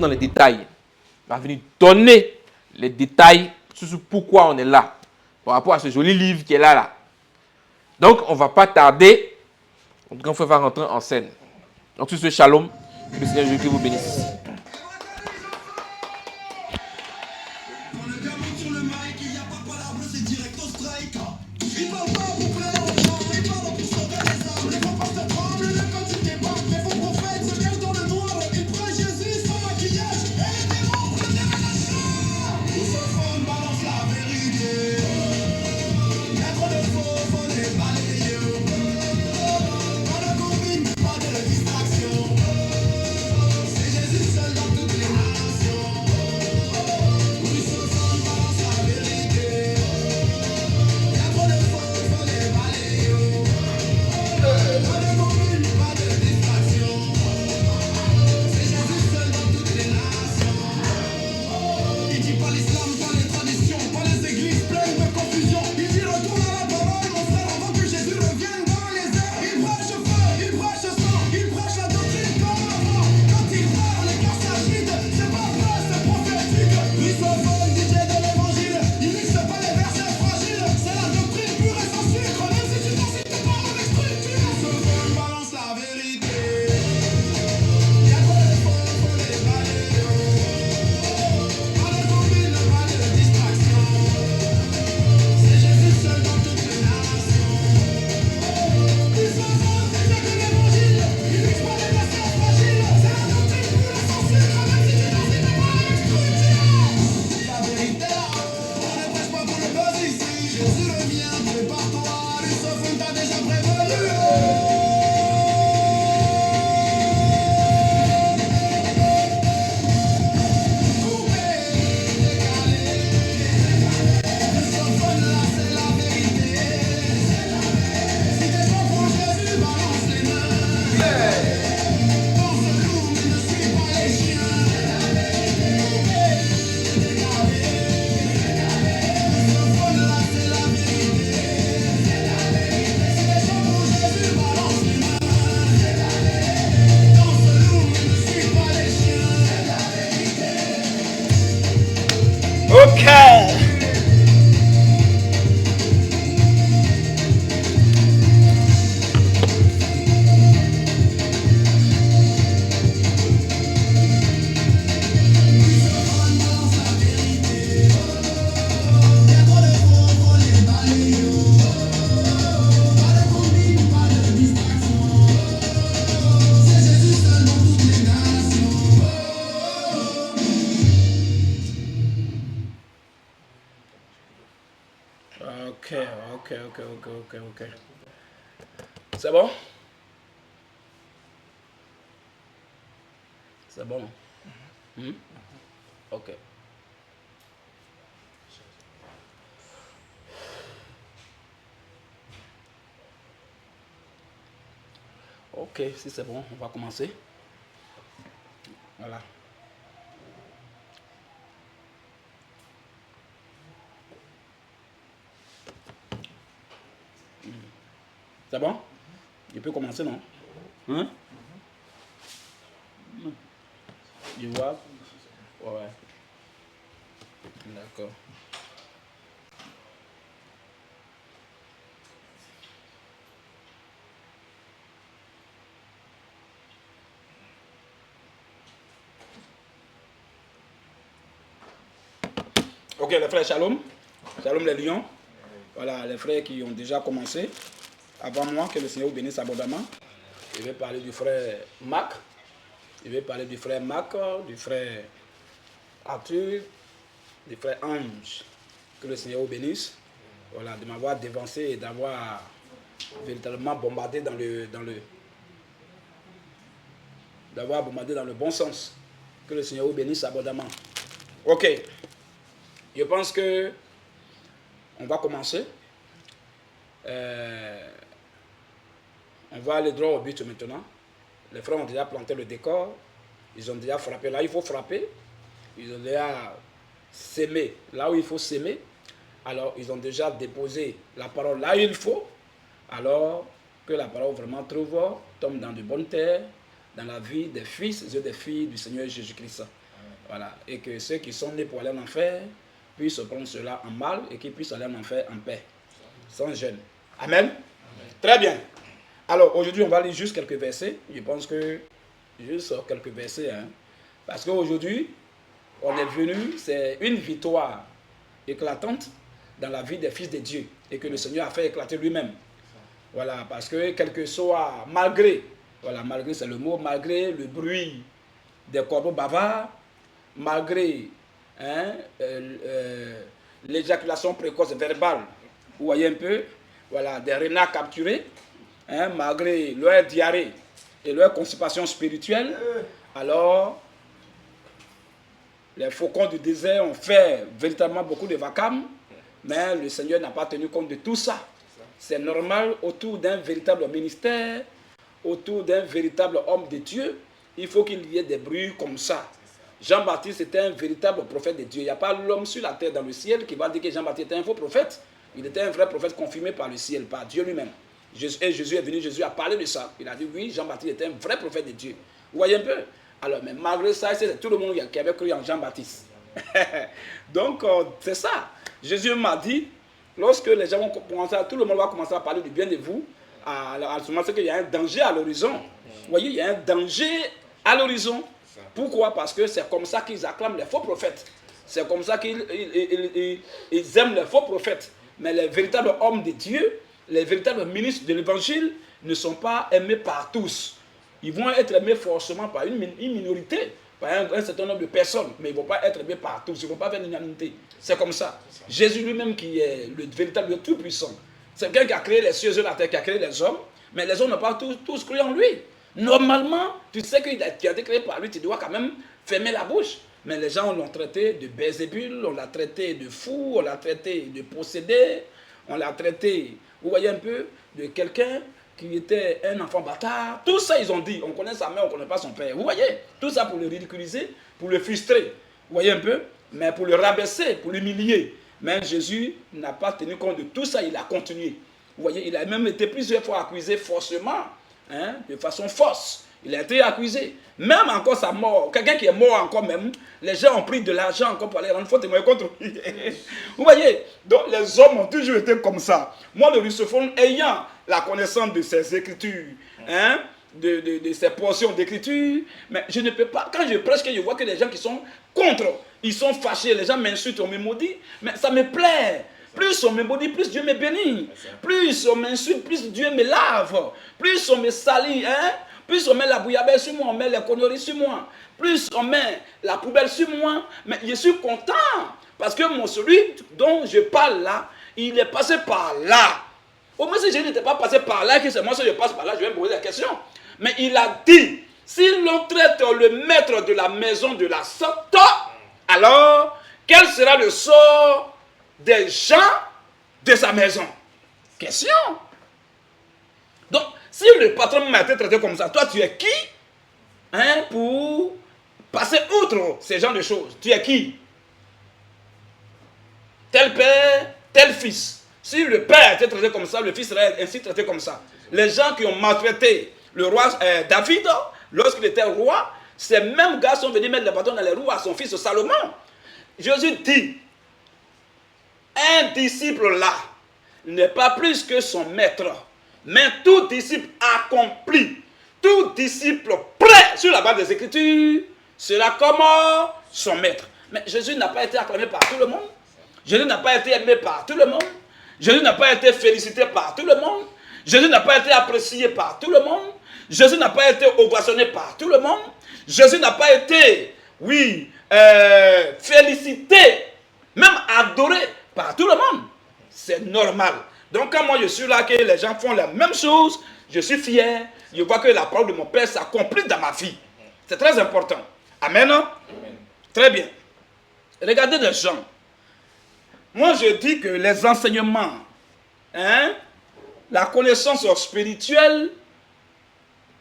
dans les détails. Il va venir donner les détails sur pourquoi on est là. Par rapport à ce joli livre qui est là. Donc, on ne va pas tarder. En tout cas, on va rentrer en scène. Donc, sur ce shalom, que le Seigneur Jésus vous bénisse. Ok. C'est bon? C'est bon? Ok. Ok, si c'est bon, on va commencer. Voilà. C'est bon? Je peux commencer, non? Hein? Tu vois? Ouais. D'accord. Ok, les frères, shalom. Shalom les lions. Voilà, les frères qui ont déjà commencé. Avant moi, que le Seigneur vous bénisse abondamment. Je vais parler du frère Marc. Je vais parler du frère Marc, du frère Arthur, du frère Ange. Que le Seigneur vous bénisse. Voilà, de m'avoir dévancé et d'avoir véritablement bombardé d'avoir bombardé dans le bon sens. Que le Seigneur vous bénisse abondamment. Ok. Je pense que on va commencer. On va aller droit au but maintenant. Les frères ont déjà planté le décor. Ils ont déjà frappé. Là, il faut frapper. Ils ont déjà sémé. Là où il faut s'aimer. Alors, ils ont déjà déposé la parole là où il faut. Alors, que la parole vraiment tombe dans de bonnes terres, dans la vie des fils et des filles du Seigneur Jésus-Christ. Voilà. Et que ceux qui sont nés pour aller en enfer puissent prendre cela en mal et qu'ils puissent aller en enfer en paix, sans gêne. Amen. Très bien. Alors, aujourd'hui, on va lire juste quelques versets. Je pense que juste quelques versets. Hein. Parce qu'aujourd'hui, on est venu, c'est une victoire éclatante dans la vie des fils de Dieu et que le Seigneur a fait éclater lui-même. Voilà, parce que quel que soit, malgré, voilà, malgré c'est le mot, malgré le bruit des corbeaux bavards, malgré hein, l'éjaculation précoce verbale, vous voyez un peu, voilà, des renards capturés, hein, malgré leur diarrhée et leur constipation spirituelle, alors les faucons du désert ont fait véritablement beaucoup de vacarme, mais le Seigneur n'a pas tenu compte de tout ça. C'est normal, autour d'un véritable ministère, autour d'un véritable homme de Dieu, il faut qu'il y ait des bruits comme ça. Jean-Baptiste était un véritable prophète de Dieu. Il n'y a pas l'homme sur la terre, dans le ciel, qui va dire que Jean-Baptiste était un faux prophète. Il était un vrai prophète confirmé par le ciel, par Dieu lui-même. Et Jésus est venu, Jésus a parlé de ça. Il a dit oui, Jean-Baptiste était un vrai prophète de Dieu. Vous voyez un peu? Alors, mais malgré ça, c'est tout le monde qui avait cru en Jean-Baptiste. Donc, c'est ça. Jésus m'a dit, lorsque les gens vont commencer, tout le monde va commencer à parler du bien de vous, à ce moment, c'est qu'il y a un danger à l'horizon. Vous voyez, il y a un danger à l'horizon. Pourquoi? Parce que c'est comme ça qu'ils acclament les faux prophètes. C'est comme ça qu'ils aiment les faux prophètes. Mais les véritables hommes de Dieu, les véritables ministres de l'évangile ne sont pas aimés par tous. Ils vont être aimés forcément par une minorité, par un certain nombre de personnes, mais ils ne vont pas être aimés par tous, ils ne vont pas faire l'unanimité. C'est comme ça. Jésus lui-même qui est le véritable tout-puissant, c'est quelqu'un qui a créé les cieux et la terre, qui a créé les hommes, mais les hommes n'ont pas tous cru en lui. Normalement, tu sais qu'il a été créé par lui, tu dois quand même fermer la bouche. Mais les gens l'ont traité de Belzébul, on l'a traité de fou, on l'a traité de possédé, on l'a traité, vous voyez un peu, de quelqu'un qui était un enfant bâtard. Tout ça, ils ont dit. On connaît sa mère, on ne connaît pas son père. Vous voyez? Tout ça pour le ridiculiser, pour le frustrer. Vous voyez un peu? Mais pour le rabaisser, pour l'humilier. Mais Jésus n'a pas tenu compte de tout ça, il a continué. Vous voyez? Il a même été plusieurs fois accusé forcément, hein, de façon fausse. Il a été accusé. Même encore sa mort, quelqu'un qui est mort encore même, les gens ont pris de l'argent encore pour aller rendre faux témoin contre lui. Vous voyez? Donc les hommes ont toujours été comme ça. Moi, le russophone, ayant la connaissance de ces écritures, hein, de ces portions d'écriture, mais je ne peux pas, quand je prêche, je vois que les gens qui sont contre, ils sont fâchés, les gens m'insultent, on me maudit, mais ça me plaît. Plus on me maudit, plus Dieu me bénit. Plus on m'insulte, plus Dieu me lave. Plus on me salit, hein. Plus on met la bouillabaisse sur moi, on met les conneries sur moi. Plus on met la poubelle sur moi. Mais je suis content. Parce que celui dont je parle là, il est passé par là. Au moins si je n'étais pas passé par là, que c'est moi si je passe par là, je vais me poser la question. Mais il a dit, si l'on traite le maître de la maison de la sorte, alors quel sera le sort des gens de sa maison? Question. Donc, si le patron m'a été traité comme ça, toi tu es qui, hein, pour passer outre ces genres de choses? Tu es qui? Tel père, tel fils. Si le père a été traité comme ça, le fils serait ainsi traité comme ça. Les gens qui ont maltraité le roi David, lorsqu'il était roi, ces mêmes gars sont venus mettre le bâton dans les roues à son fils Salomon. Jésus dit, un disciple là n'est pas plus que son maître. Mais tout disciple accompli, tout disciple prêt sur la base des Écritures, sera comme son maître. Mais Jésus n'a pas été acclamé par tout le monde. Jésus n'a pas été aimé par tout le monde. Jésus n'a pas été félicité par tout le monde. Jésus n'a pas été apprécié par tout le monde. Jésus n'a pas été ovationné par tout le monde. Jésus n'a pas été, oui, félicité, même adoré par tout le monde. C'est normal. Donc quand moi je suis là, que les gens font la même chose, je suis fier. Je vois que la parole de mon Père s'accomplit dans ma vie. C'est très important. Amen. Amen. Très bien. Regardez les gens. Moi je dis que les enseignements, hein, la connaissance spirituelle,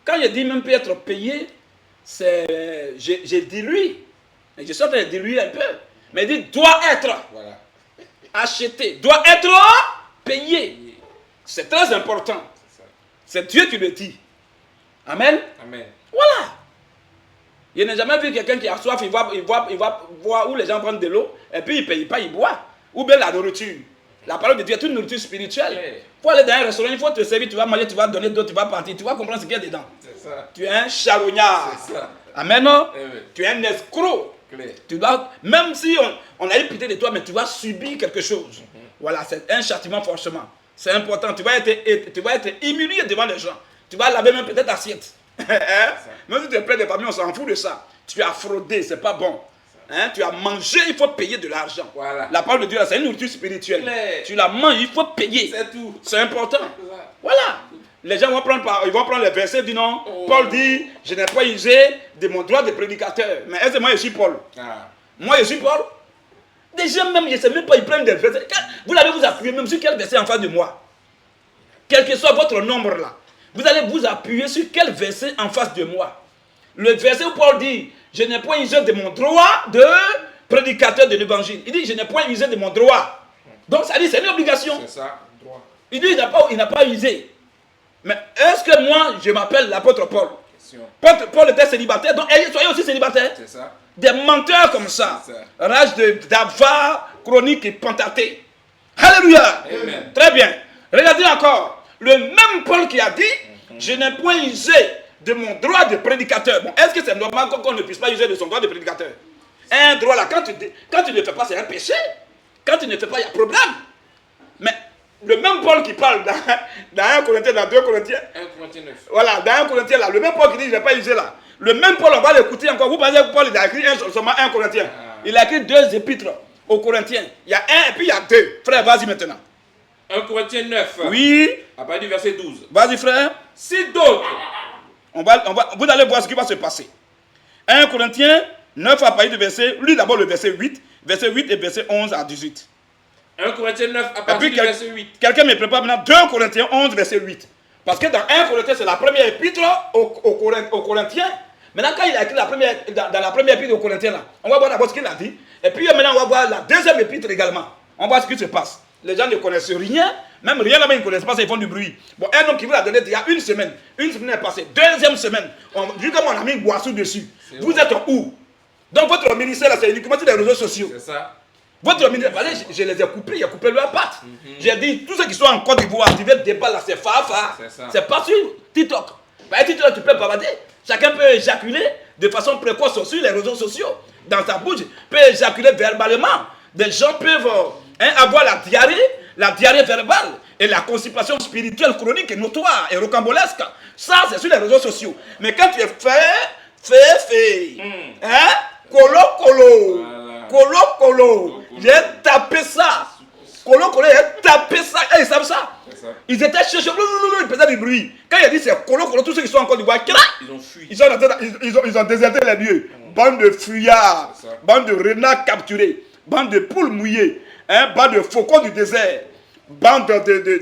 quand je dis même peut être payé, c'est, j'ai dit lui. Je suis en train de dire lui un peu. Mais il dit doit être acheté, doit être payé. C'est très important. C'est Dieu qui le dit. Amen. Amen. Voilà. Je n'ai jamais vu quelqu'un qui a soif, il va voir où les gens prennent de l'eau, et puis il ne paye pas, il boit. Ou bien la nourriture. La parole de Dieu est une nourriture spirituelle. Ouais. Pour aller dans un restaurant, il faut te servir, tu vas manger, tu vas donner d'autres, tu vas partir, tu vas comprendre ce qu'il y a dedans. C'est ça. Tu es un charognard. C'est ça. Amen. Non? Eh oui. Tu es un escroc. Clair. Tu dois, même si on a eu pitié de toi, mais tu vas subir quelque chose. Voilà, c'est un châtiment forcément. C'est important. Tu vas être humilié devant les gens. Tu vas laver même peut-être assiette. Hein? Même si tu es plein de familles, on s'en fout de ça. Tu as fraudé, c'est pas bon. Hein? Tu as mangé, il faut payer de l'argent. Voilà. La parole de Dieu, c'est une nourriture spirituelle. Clair. Tu la manges, il faut payer. C'est tout. C'est important. Ça. Voilà. Les gens vont prendre les versets du nom. Oh. Paul dit, je n'ai pas usé de mon droit de prédicateur. Mais est-ce que moi je suis Paul? Ah. Moi je suis Paul. Des gens même, je ne sais même pas, ils prennent des versets. Vous allez vous appuyer même sur quel verset en face de moi. Quel que soit votre nombre là. Vous allez vous appuyer sur quel verset en face de moi. Le verset où Paul dit, je n'ai point usé de mon droit de prédicateur de l'évangile. Il dit, je n'ai point usé de mon droit. Donc ça dit, c'est une obligation. C'est ça. Droit. Il dit, il n'a pas usé. Mais est-ce que moi, je m'appelle l'apôtre Paul? Question. Paul était célibataire, donc soyez aussi célibataire. C'est ça. Des menteurs comme ça. C'est ça. Rage d'avare, chronique et pentaté. Alléluia. Amen. Très bien. Regardez encore. Le même Paul qui a dit, je n'ai point usé de mon droit de prédicateur. Bon, est-ce que c'est normal qu'on ne puisse pas user de son droit de prédicateur? Un droit là, quand tu ne fais pas, c'est un péché. Quand tu ne fais pas, il y a problème. Mais le même Paul qui parle dans 1 Corinthiens, dans 2 Corinthiens, 1 Corinthiens 9. voilà, dans 1 Corinthiens là, le même Paul qui dit, je n'ai pas usé là. Le même Paul, on va l'écouter encore. Vous pensez que Paul il a écrit seulement 1 Corinthiens. Il a écrit 2 épîtres aux Corinthiens. Il y a un et puis il y a 2. Frère, vas-y maintenant. 1 Corinthiens 9. Oui. À partir du verset 12. Vas-y frère. Si d'autres. Vous allez voir ce qui va se passer. 1 Corinthiens 9 à partir du verset, lis d'abord le verset 8 et verset 11 à 18. 1 Corinthiens 9 à Et partir puis du verset 8. quelqu'un me prépare maintenant 2 Corinthiens 11 verset 8. Parce que dans 1 Corinthiens c'est la première épître aux Corinthiens. Maintenant quand il a écrit dans la première épître aux Corinthiens là, on va voir d'abord ce qu'il a dit. Et puis maintenant on va voir la deuxième épître également. On va voir ce qui se passe. Les gens ne connaissent rien, même rien là-bas ils ne connaissent pas, ils font du bruit. Bon, un homme qui vous l'a donné il y a une semaine est passée, deuxième semaine, vu comme on a mis Boissou dessus. Vous êtes où? Donc votre ministère là c'est uniquement sur les réseaux sociaux. C'est ça. Votre ministère, je les ai coupés, il a coupé leur patte. J'ai dit, tous ceux qui sont en Côte d'Ivoire, qui veulent débat là, c'est Fafa. C'est pas sur TikTok. Par TikTok, tu peux bavarder. Chacun peut éjaculer de façon précoce sur les réseaux sociaux. Dans sa bouche, peut éjaculer verbalement. Des gens peuvent avoir la diarrhée verbale et la constipation spirituelle chronique et notoire et rocambolesque. Ça, c'est sur les réseaux sociaux. Mais quand tu es fait, hein, colo. Voilà. Colo. J'ai tapé ça. Colo, j'ai tapé ça. Ils savent ça. Ils étaient cherchés. Ils faisaient du bruit. Quand il a dit c'est colo, tous ceux qui sont en Côte d'Ivoire, Ils ont fui. ils ont déserté les lieux. Bande de fuyards, bande de renards capturés, bande de poules mouillées, bande de faucons du désert, bande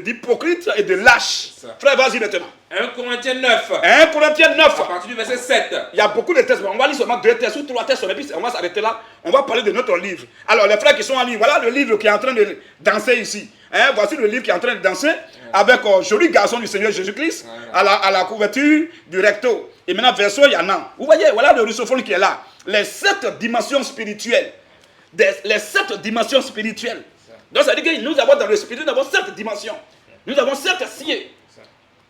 d'hypocrites et de lâches. Frère, vas-y maintenant. 1 Corinthiens 9. 1 Corinthiens 9. À partir du verset 7. Il y a beaucoup de textes. On va lire seulement 2 textes ou 3 textes. Et puis on va s'arrêter là. On va parler de notre livre. Alors, les frères qui sont en ligne, voilà le livre qui est en train de danser ici. Voici le livre qui est en train de danser avec joli garçon du Seigneur Jésus-Christ à la couverture du recto. Et maintenant, verso, il y en a. Vous voyez, voilà le russophone qui est là. Les 7 dimensions spirituelles. Les 7 dimensions spirituelles. Donc, ça veut dire que nous avons dans le spirit, nous avons 7 dimensions. Nous avons 7 cieux.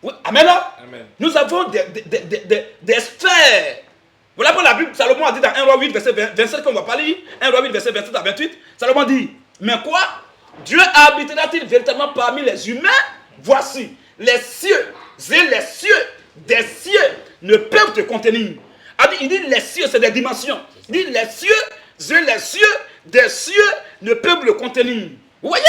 Oui, amen. Amen. Nous avons des sphères. Voilà pour la Bible, Salomon a dit dans 1 roi 8, verset 27, qu'on ne va pas lire, 1 roi 8, verset 27 à 28, Salomon dit, mais quoi? Dieu habitera-t-il véritablement parmi les humains? Voici, les cieux et les cieux des cieux ne peuvent te contenir. Il dit, les cieux, c'est des dimensions. Il dit, les cieux et les cieux des cieux ne peuvent le contenir. Vous voyez?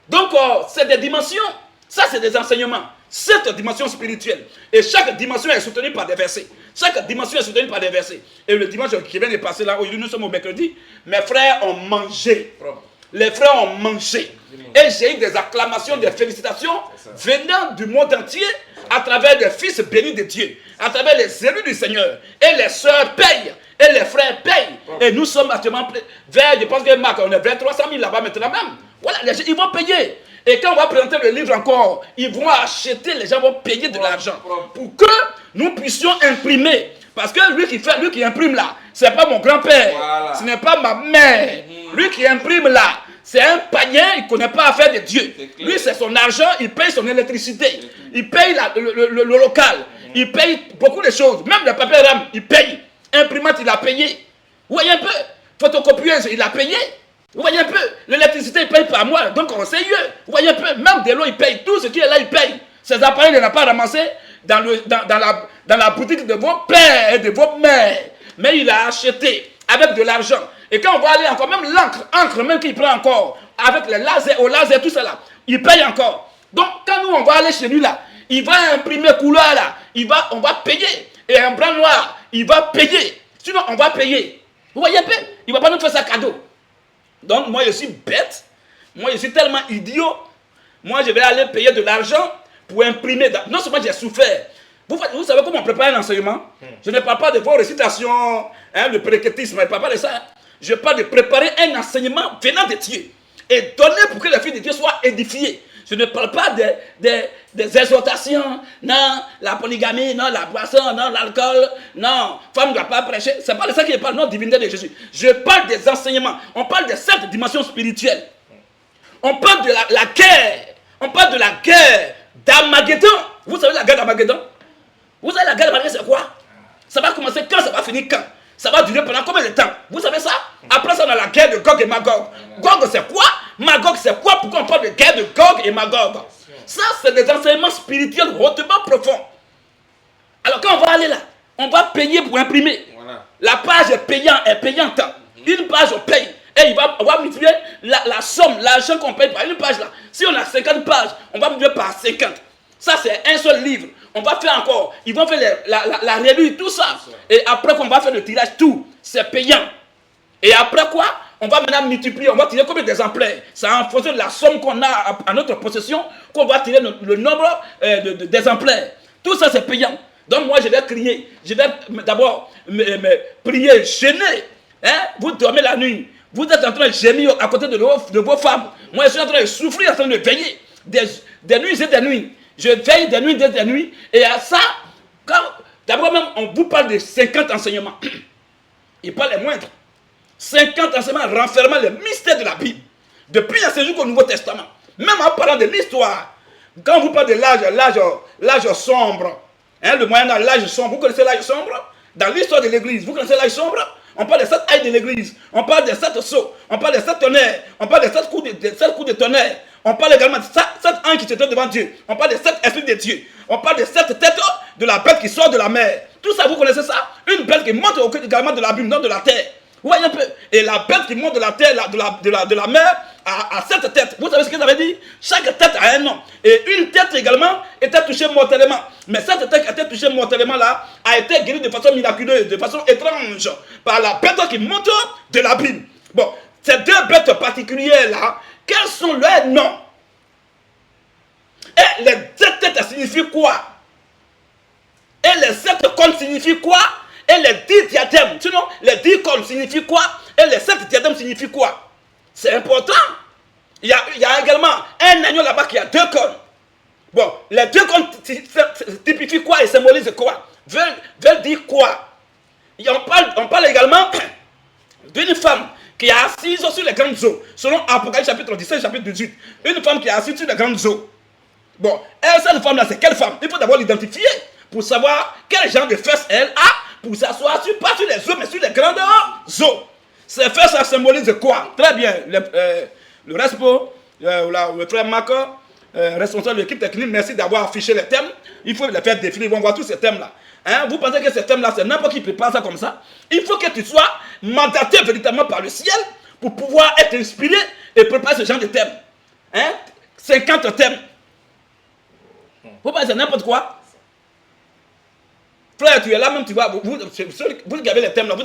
Donc, c'est des dimensions. Ça, c'est des enseignements. 7 dimensions spirituelles. Et chaque dimension est soutenue par des versets. Chaque dimension est soutenue par des versets. Et le dimanche qui vient de passer là, aujourd'hui nous sommes au mercredi, mes frères ont mangé. Les frères ont mangé. Et j'ai eu des acclamations, des félicitations venant du monde entier à travers des fils bénis de Dieu, à travers les élus du Seigneur. Et les sœurs payent. Et les frères payent. Et nous sommes actuellement vers, je pense que Marc, on est vers 300 000 là-bas maintenant même. Voilà, les gens, ils vont payer. Et quand on va présenter le livre encore, ils vont acheter, les gens vont payer de l'argent pour que nous puissions imprimer Parce que lui qui imprime là, c'est pas mon grand-père. Voilà. Ce n'est pas ma mère. Lui qui imprime là, c'est un païen, il ne connaît pas affaire de Dieu. Lui, c'est son argent, il paye son électricité. Il paye le local. Il paye beaucoup de choses. Même le papier RAM, il paye. Imprimante, il a payé. Vous voyez un peu? Photocopieuse, il a payé. Vous voyez un peu? L'électricité, il paye par mois. Donc, on sait mieux. Vous voyez un peu? Même de l'eau, il paye. Tout ce qui est là, il paye. Ces appareils, il n'a pas ramassé dans la boutique de vos pères et de vos mères. Mais il a acheté avec de l'argent. Et quand on va aller encore, même l'encre même qu'il prend encore, avec le laser, au laser, tout ça là, il paye encore. Donc, quand nous, on va aller chez lui là, il va imprimer couleur là, on va payer. Et un blanc noir, il va payer. Sinon, on va payer. Vous voyez un peu? Il ne va pas nous faire ça cadeau. Donc, moi, je suis bête. Moi, je suis tellement idiot. Moi, je vais aller payer de l'argent pour imprimer. Non seulement j'ai souffert. Vous savez comment on prépare un enseignement? Je ne parle pas de vos récitations, le préquétisme, je ne parle pas de ça. Je parle de préparer un enseignement venant de Dieu et donner pour que les filles de Dieu soient édifiées. Je ne parle pas des exhortations, non, la polygamie, non, la boisson, non, l'alcool, non, femme ne doit pas prêcher. Ce n'est pas de ça que je parle, non, divinité de Jésus. Je parle des enseignements. On parle de cette dimension spirituelle. On parle de la guerre. On parle de la guerre d'Armageddon. Vous savez la guerre d'Armageddon? Vous savez la guerre d'Armageddon, c'est quoi? Ça va commencer quand? Ça va finir quand? Ça va durer pendant combien de temps? Vous savez ça? Après ça, on a la guerre de Gog et Magog. Gog, c'est quoi? Magog, c'est quoi? Pourquoi on parle de guerre de Gog et Magog? Ça, c'est des enseignements spirituels hautement profonds. Alors, quand on va aller là, on va payer pour imprimer. Voilà. La page est payante. Une page, on paye. Et on va multiplier la somme, l'argent qu'on paye par une page là. Si on a 50 pages, on va multiplier par 50. Ça, c'est un seul livre. On va faire encore. Ils vont faire la revue, tout ça. Et après qu'on va faire le tirage, tout. C'est payant. Et après quoi? On va maintenant multiplier. On va tirer combien d'exemplaires? C'est en fonction de la somme qu'on a à notre possession qu'on va tirer le nombre d'exemplaires. Tout ça, c'est payant. Donc moi, je vais crier. Je vais d'abord prier, gêner. Vous dormez la nuit. Vous êtes en train de gémir à côté de vos femmes. Moi, je suis en train de souffrir, en train de veiller. Des nuits et des nuits. Je veille des nuits et des nuits. Et à ça, d'abord même, on vous parle de 50 enseignements. Il parle les moindres. 50 enseignements renfermant les mystères de la Bible. Depuis un séjour au Nouveau Testament. Même en parlant de l'histoire. Quand vous parlez de l'âge sombre, le Moyen-Âge, l'âge sombre, vous connaissez l'âge sombre? Dans l'histoire de l'Église, vous connaissez l'âge sombre? On parle des 7 ailes de l'Église. On parle des 7 sceaux. On parle des 7 tonnerres. On parle des 7 coups de tonnerre. On parle également de 7 anges qui se trouvent devant Dieu. On parle des 7 esprits de Dieu. On parle des 7 têtes de la bête qui sort de la mer. Tout ça, vous connaissez ça? Une bête qui monte également de l'abîme, non de la terre. Vous voyez un peu? Et la bête qui monte de la terre, de la mer, a 7 têtes. Vous savez ce que ça veut dire? Chaque tête a un nom. Et une tête également était touchée mortellement. Mais cette tête qui était touchée mortellement là, a été guérie de façon miraculeuse, de façon étrange, par la bête qui monte de l'abîme. Bon, ces deux bêtes particulières là, quels sont leurs noms? Et les 7 têtes signifient quoi? Et les 7 cornes signifient quoi? Et les 10 diadèmes, sinon les 10 cornes signifient quoi? Et les 7 diadèmes signifient quoi? C'est important. Il y a également un agneau là-bas qui a 2 cornes. Bon, les 2 cornes typifient quoi et symbolisent quoi? Veulent dire quoi? Et on parle également d'une femme qui est assise sur les grandes eaux. Selon Apocalypse chapitre 17, chapitre 18. Une femme qui est assise sur les grandes eaux. Bon, cette femme-là, c'est quelle femme? Il faut d'abord l'identifier pour savoir quel genre de fesses elle a pour s'asseoir pas sur les eaux, mais sur les grandes eaux. Ces fesses, ça symbolise quoi? Très bien. Le Respo, le frère Marc, responsable de l'équipe technique, merci d'avoir affiché les thèmes. Il faut les faire défiler. Ils vont voir tous ces thèmes-là. Vous pensez que ces thèmes-là, c'est n'importe qui prépare ça comme ça? Il faut que tu sois mandaté véritablement par le ciel pour pouvoir être inspiré et préparer ce genre de thèmes. 50 thèmes. Vous pensez n'importe quoi? Frère, tu es là même, tu vois, vous qui avez les thèmes là,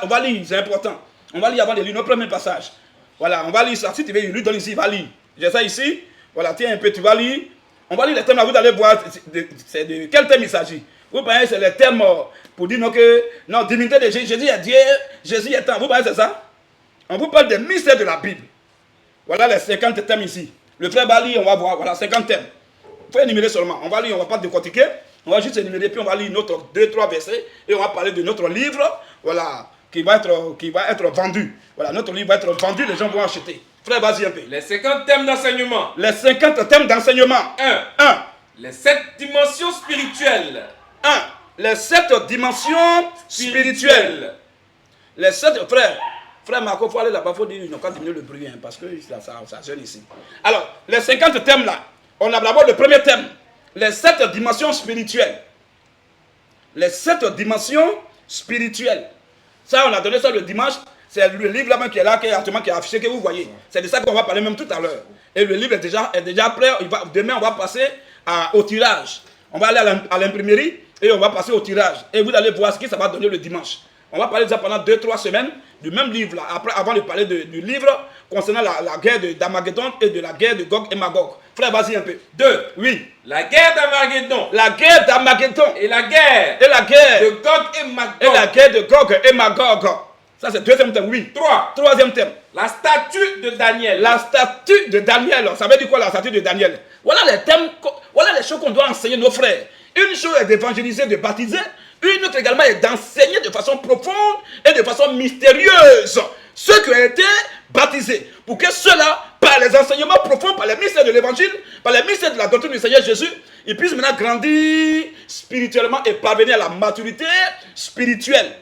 on va lire, c'est important. On va lire avant de lire notre premier passage. Voilà, on va lire ça. Si tu veux, lui donne ici, il va lire. J'ai ça ici. Voilà, tiens un peu, tu vas lire. On va lire les thèmes là, vous allez voir de quel thème il s'agit. Vous pensez c'est les thèmes pour dire non, divinité de Jésus, Jésus est Dieu, Jésus est temps. Vous pensez c'est ça? On vous parle des mystères de la Bible. Voilà les 50 thèmes ici. Le frère va lire, on va voir, voilà, 50 thèmes. Il faut énumérer seulement. On va lire, on ne va pas décortiquer. On va juste énumérer, puis on va lire notre 2-3 versets et on va parler de notre livre, voilà, qui va être vendu. Voilà, notre livre va être vendu, les gens vont acheter. Frère, vas-y un peu. Les 50 thèmes d'enseignement. Les 50 thèmes d'enseignement. 1. Les 7 dimensions spirituelles. 1. Les 7 dimensions spirituelles. Les 7 frère Marco, il faut aller là-bas, il faut dire, ils n'ont qu'à diminuer le bruit, hein, parce que ça gêne ici. Alors, les 50 thèmes là, on a d'abord le premier thème, les 7 dimensions spirituelles. Les 7 dimensions spirituelles. Ça, on a donné ça le dimanche, c'est le livre là-bas qui est là, qui est affiché, que vous voyez. C'est de ça qu'on va parler même tout à l'heure. Et le livre est déjà prêt, demain on va passer au tirage. On va aller à l'imprimerie et on va passer au tirage. Et vous allez voir ce que ça va donner le dimanche. On va parler de ça pendant 2-3 semaines du même livre là. Après, avant de parler du livre concernant la guerre d'Armageddon et de la guerre de Gog et Magog. Frère, vas-y un peu. 2. Oui. La guerre d'Armageddon. La guerre d'Armageddon. Et la guerre. De Gog et Magog. Et la guerre de Gog et Magog. Ça c'est le deuxième thème, oui. 3. Troisième thème. La statue de Daniel. La statue de Daniel. Ça veut dire quoi la statue de Daniel? Voilà les thèmes, voilà les choses qu'on doit enseigner nos frères. Une chose est d'évangéliser, de baptiser. Une autre également est d'enseigner de façon profonde et de façon mystérieuse ceux qui ont été baptisés. Pour que ceux-là, par les enseignements profonds, par les mystères de l'évangile, par les mystères de la doctrine du Seigneur Jésus, ils puissent maintenant grandir spirituellement et parvenir à la maturité spirituelle.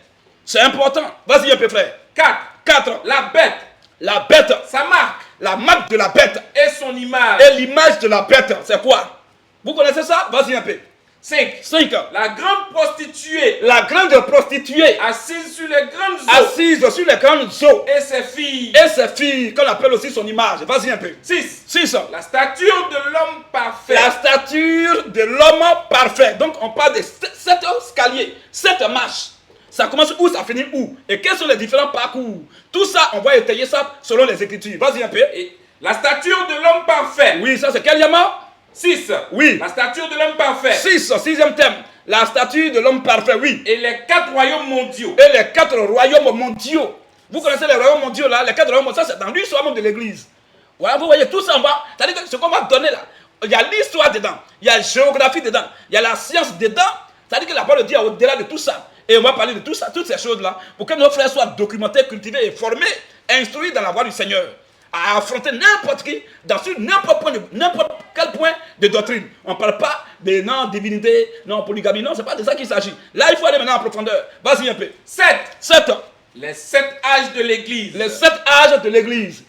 C'est important. Vas-y un peu frère. 4. La bête. La bête. Sa marque. La marque de la bête. Et son image. Et l'image de la bête, c'est quoi? Vous connaissez ça? Vas-y un peu. 5. La grande prostituée. La grande prostituée. Assise sur les grandes eaux. Assise sur les grandes eaux. Et ses filles. Qu'on appelle aussi son image. Vas-y un peu. 6. La stature de l'homme parfait. La stature de l'homme parfait. Donc on parle de 7 escaliers, 7 marches. Ça commence où, ça finit où? Et quels sont les différents parcours? Tout ça, on va étayer ça selon les Écritures. Vas-y un peu. Et la stature de l'homme parfait. Oui, ça c'est quel yama? 6. Oui. La stature de l'homme parfait. 6e thème. La statue de l'homme parfait, oui. Et les 4 royaumes mondiaux. Et les 4 royaumes mondiaux. Vous connaissez les royaumes mondiaux là? Les 4 royaumes mondiaux, ça c'est dans l'histoire même de l'église. Voilà, vous voyez, tout ça, c'est-à-dire que ce qu'on va donner là, il y a l'histoire dedans, il y a la géographie dedans, il y a la science dedans. C'est-à-dire que la parole de Dieu est au-delà de tout ça. Et on va parler de tout ça, toutes ces choses-là, pour que nos frères soient documentés, cultivés et formés, instruits dans la voie du Seigneur, à affronter n'importe qui, dans n'importe quel point de doctrine. On ne parle pas de non-divinité, non-polygamie, non, ce n'est pas de ça qu'il s'agit. Là, il faut aller maintenant en profondeur. Vas-y un peu. 7. Les 7 âges de l'Église. Les 7 âges de l'Église.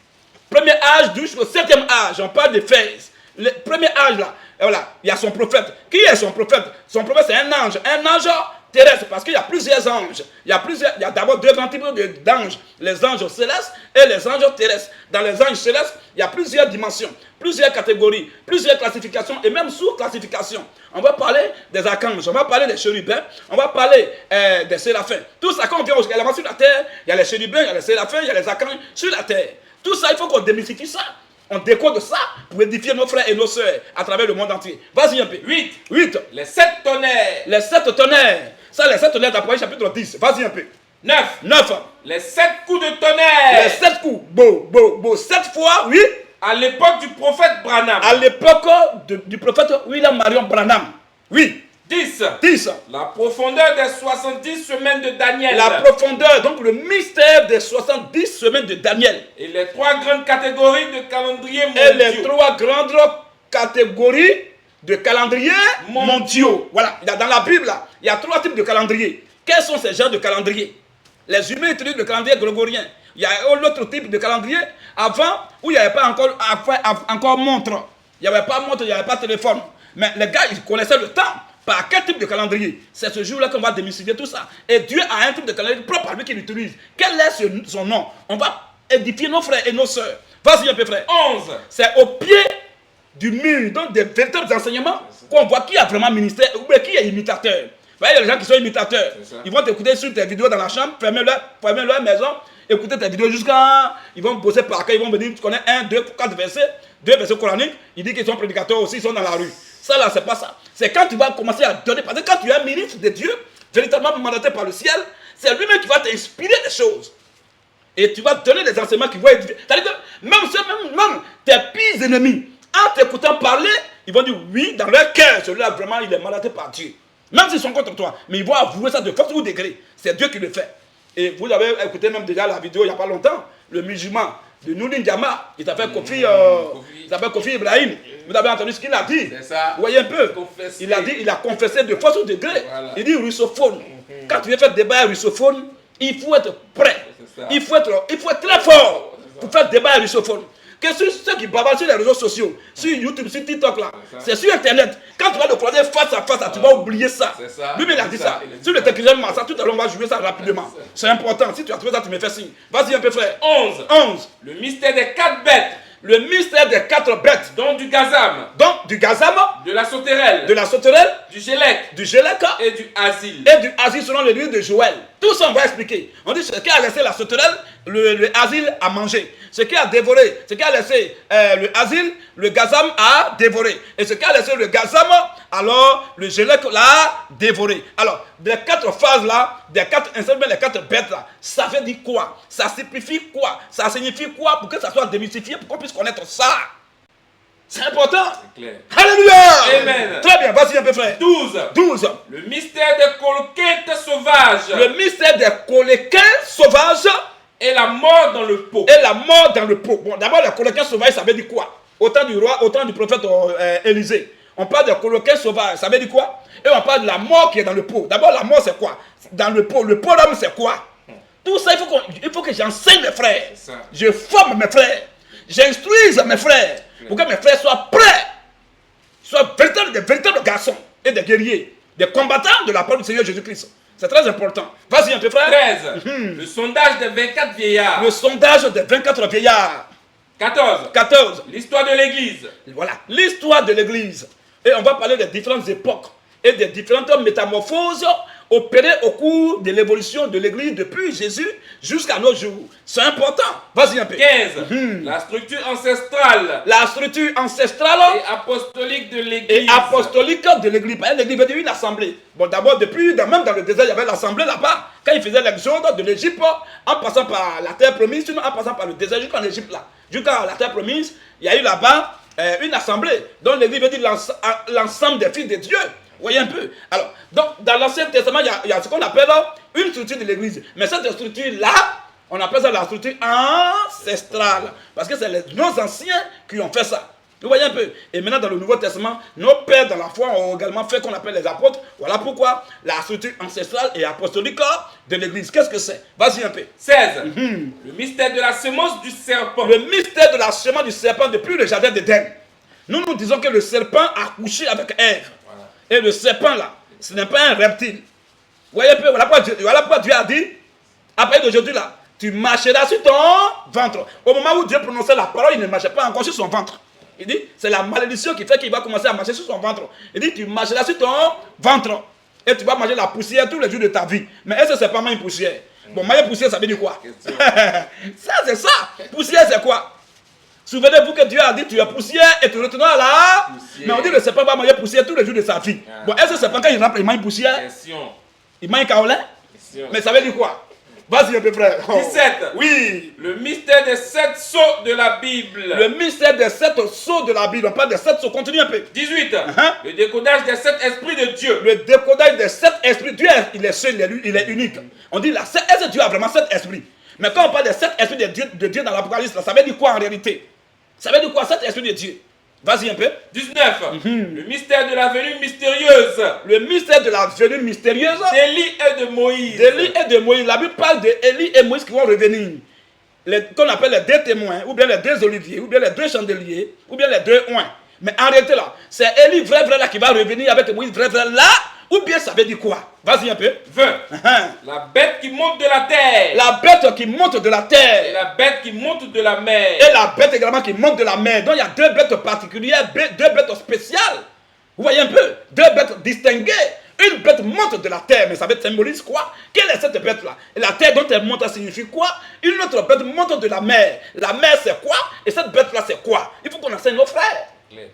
Premier âge jusqu'au 7e âge, on parle de phase. Le premier âge là, et voilà, il y a son prophète. Qui est son prophète? Son prophète c'est un ange terrestre, parce qu'il y a plusieurs anges. Il y a d'abord 2 grands types d'anges, les anges célestes et les anges terrestres. Dans les anges célestes, il y a plusieurs dimensions, plusieurs catégories, plusieurs classifications et même sous-classifications. On va parler des archanges, on va parler des chérubins, on va parler des séraphins. Tout ça, quand on vient également sur la terre, il y a les chérubins, il y a les séraphins, il y a les archanges sur la terre. Tout ça, il faut qu'on démystifie ça. On décode ça pour édifier nos frères et nos sœurs à travers le monde entier. Vas-y un peu. 8. Les 7 tonnerres. Les 7 tonnerres. Ça, les 7 tonnerres d'Apocalypse chapitre 10. Vas-y un peu. 9. Les 7 coups de tonnerre. Les 7 coups. 7 fois, oui. À l'époque du prophète Branham. À l'époque du prophète William Marion Branham. Oui. 10. La profondeur des 70 semaines de Daniel. La profondeur, donc le mystère des 70 semaines de Daniel. Et les 3 grandes catégories de calendrier mondiaux. Et les 3 grandes catégories de calendriers mondiaux. Voilà, dans la Bible, là, il y a 3 types de calendriers. Quels sont ces genres de calendriers? Les humains utilisent le calendrier grégorien. Il y a l'autre type de calendrier avant où il n'y avait pas encore montre. Il n'y avait pas montre, il n'y avait pas téléphone. Mais les gars, ils connaissaient le temps. Par quel type de calendrier? C'est ce jour-là qu'on va démystifier tout ça. Et Dieu a un type de calendrier propre à lui qu'il utilise. Quel est son nom? On va édifier nos frères et nos sœurs. Vas-y un peu frère. 11. C'est au pied du mur, donc des véritables enseignements, qu'on voit qui a vraiment ministère ou qui est imitateur. Vous voyez, les gens qui sont imitateurs, ils vont t'écouter sur tes vidéos dans la chambre, fermer leur maison, écouter tes vidéos jusqu'à... Ils vont bosser par cœur, ils vont me dire, tu connais 1, 2, 4 versets, 2 versets coraniques, ils disent qu'ils sont prédicateurs aussi, ils sont dans la rue. Ça là, c'est pas ça. C'est quand tu vas commencer à donner, parce que quand tu es un ministre de Dieu, véritablement mandaté par le ciel, c'est lui-même qui va t'inspirer des choses. Et tu vas donner des enseignements qui vont édifier. C'est-à-dire que même tes pires ennemis, en t'écoutant parler, ils vont dire oui, dans leur cœur, celui-là vraiment, il est mandaté par Dieu. Même s'ils sont contre toi. Mais ils vont avouer ça de force ou de gré. C'est Dieu qui le fait. Et vous avez écouté même déjà la vidéo il n'y a pas longtemps. Le musulman de Nourin Diama, il s'appelle Kofi Ibrahim. Vous avez entendu ce qu'il a dit? Ça. Vous voyez un peu? Il a confessé de force ou de gré. Voilà. Il dit russophone. Quand tu veux faire débat russophone, il faut être prêt. Il faut être très fort pour faire débat russophone. Que ceux qui bavardent sur les réseaux sociaux, sur YouTube, sur TikTok là, c'est sur Internet. Quand tu vas le croiser face à face, tu vas oublier ça. Lui, il a dit ça. Sur le technicien Massa, tout à l'heure, on va jouer ça rapidement. C'est important. Si tu as trouvé ça, tu me fais signe. Vas-y un peu, frère. 11. Le mystère des 4 bêtes. Le mystère des 4 bêtes. Donc du gazam. De la sauterelle. Du gélec. Et du asile selon le livre de Joël. Tout ça, on va expliquer. On dit ce qui a laissé la sauterelle, le asile a mangé. Ce qui a dévoré, ce qui a laissé le asile, le gazam a dévoré. Et ce qui a laissé le gazam, alors le gélec l'a dévoré. Alors, des 4 phases là, des 4 instruments, les 4 bêtes là, ça veut dire quoi? Ça signifie quoi? Ça signifie quoi pour que ça soit démystifié, pour qu'on puisse connaître ça? C'est important. C'est clair. Alléluia. Amen. Très bien, vas-y un peu frère. 12. Le mystère des coquettes sauvages. Le mystère des coquettes sauvages. Et la mort dans le pot. Bon, d'abord, les coquettes sauvages, ça veut dire quoi? Autant du roi, autant du prophète Élisée. On parle des coquettes sauvages, ça veut dire quoi? Et on parle de la mort qui est dans le pot. D'abord, la mort, c'est quoi? Dans le pot d'homme, c'est quoi? Tout ça, il faut que j'enseigne mes frères. Je forme mes frères. J'instruise mes frères. Pour que mes frères soient prêts. Soient des véritables garçons et des guerriers. Des combattants de la parole du Seigneur Jésus-Christ. C'est très important. Vas-y un peu, frère. 13. Le sondage des 24 vieillards. Le sondage des 24 vieillards. 14. L'histoire de l'église. Voilà, l'histoire de l'église. Et on va parler des différentes époques et des différentes métamorphoses opérées au cours de l'évolution de l'église depuis Jésus jusqu'à nos jours. C'est important. Vas-y un peu. 15. La structure ancestrale. Et apostolique de l'église. L'église veut dire une assemblée. Bon, d'abord, même dans le désert, il y avait l'assemblée là-bas. Quand ils faisaient l'exode de l'Égypte, en passant par la terre promise, sinon en passant par le désert jusqu'en Égypte là. Jusqu'à la terre promise, il y a eu là-bas une assemblée. Donc l'église veut dire l'ensemble des fils de Dieu. Vous voyez un peu. Alors, donc, dans l'Ancien Testament, il y a ce qu'on appelle une structure de l'église. Mais cette structure-là, on appelle ça la structure ancestrale. Parce que c'est nos anciens qui ont fait ça. Vous voyez un peu. Et maintenant, dans le Nouveau Testament, nos pères dans la foi ont également fait ce qu'on appelle les apôtres. Voilà pourquoi la structure ancestrale et apostolique de l'église. Qu'est-ce que c'est? Vas-y un peu. 16. Le mystère de la semence du serpent. Le mystère de la semence du serpent depuis le jardin d'Éden. Nous disons que le serpent a couché avec Ève. Voilà. Et le serpent là, ce n'est pas un reptile. Vous voyez un peu. Voilà pourquoi Dieu a dit, après d'aujourd'hui là, tu marcheras sur ton ventre. Au moment où Dieu prononçait la parole, il ne marchait pas encore sur son ventre. Il dit, c'est la malédiction qui fait qu'il va commencer à marcher sur son ventre. Il dit, tu marcheras sur ton ventre. Et tu vas manger la poussière tous les jours de ta vie. Mais est-ce que c'est pas mal une poussière? Bon, manger poussière, ça veut dire quoi? Ça, c'est ça. Poussière, c'est quoi? Souvenez-vous que Dieu a dit, tu es poussière et tu retourneras là. Mais on dit, le serpent va manger poussière tous les jours de sa vie. Bon, est-ce que le serpent, quand il rentre, il mange poussière? Il mange kaolin? Mais ça veut dire quoi? Vas-y un peu, frère. 17. Oui. Le mystère des 7 sceaux de la Bible. Le mystère des 7 sceaux de la Bible. On parle des 7 sceaux. Continue un peu. 18. Le décodage des 7 esprits de Dieu. Le décodage des 7 esprits. Dieu, il est seul, il est unique. On dit, est-ce que Dieu a vraiment 7 esprits? Mais quand on parle des 7 esprits de Dieu dans l'Apocalypse, ça veut dire quoi en réalité? Ça veut dire quoi, 7 esprits de Dieu? Vas-y un peu. 19. Le mystère de la venue mystérieuse. Le mystère de la venue mystérieuse. D'Élie et de Moïse. La Bible parle d'Élie et Moïse qui vont revenir. Qu'on appelle les 2 témoins, ou bien les 2 oliviers, ou bien les 2 chandeliers, ou bien les 2 oins. Mais en réalité là, c'est Élie vrai là qui va revenir avec Moïse vrai là. Ou bien ça veut dire quoi? Vas-y un peu. 20. La bête qui monte de la terre. La bête qui monte de la terre. Et la bête qui monte de la mer. Et la bête également qui monte de la mer. Donc il y a 2 bêtes particulières, 2 bêtes spéciales. Vous voyez un peu? 2 bêtes distinguées. Une bête monte de la terre, mais ça veut symboliser quoi? Quelle est cette bête-là? Et la terre dont elle monte, ça signifie quoi? Une autre bête monte de la mer. La mer c'est quoi? Et cette bête-là c'est quoi? Il faut qu'on enseigne nos frères.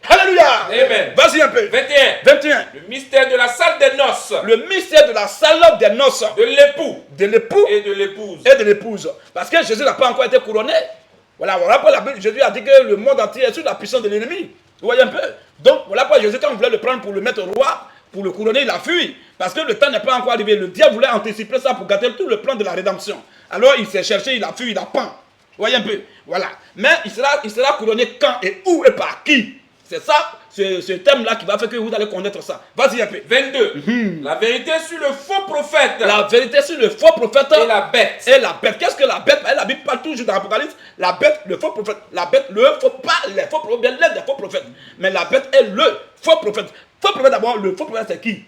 Alléluia. Amen. Vas-y un peu. 21. Le mystère de la salle des noces. Le mystère de la salle des noces. De l'époux. De l'époux. Et de l'épouse. Et de l'épouse. Parce que Jésus n'a pas encore été couronné. Voilà pourquoi la Bible, Jésus a dit que le monde entier est sous la puissance de l'ennemi. Vous voyez un peu? Donc voilà pourquoi Jésus, quand on voulait le prendre pour le mettre au roi, pour le couronner, il a fui. Parce que le temps n'est pas encore arrivé. Le diable voulait anticiper ça pour gâter tout le plan de la rédemption. Alors il s'est cherché, il a fui, il a peint. Vous voyez un peu? Voilà. Mais il sera couronné quand et où et par qui? C'est ça, ce thème-là qui va faire que vous allez connaître ça. Vas-y un peu. 22. La vérité sur le faux prophète. La vérité sur le faux prophète. Et la bête. Et la bête. Qu'est-ce que la bête? La Bible parle toujours dans l'Apocalypse. La bête, le faux prophète. La bête, le faux, pas les faux prophètes, bien les faux prophètes. Mais la bête est le faux prophète. Faux prophète d'abord, le faux prophète c'est qui?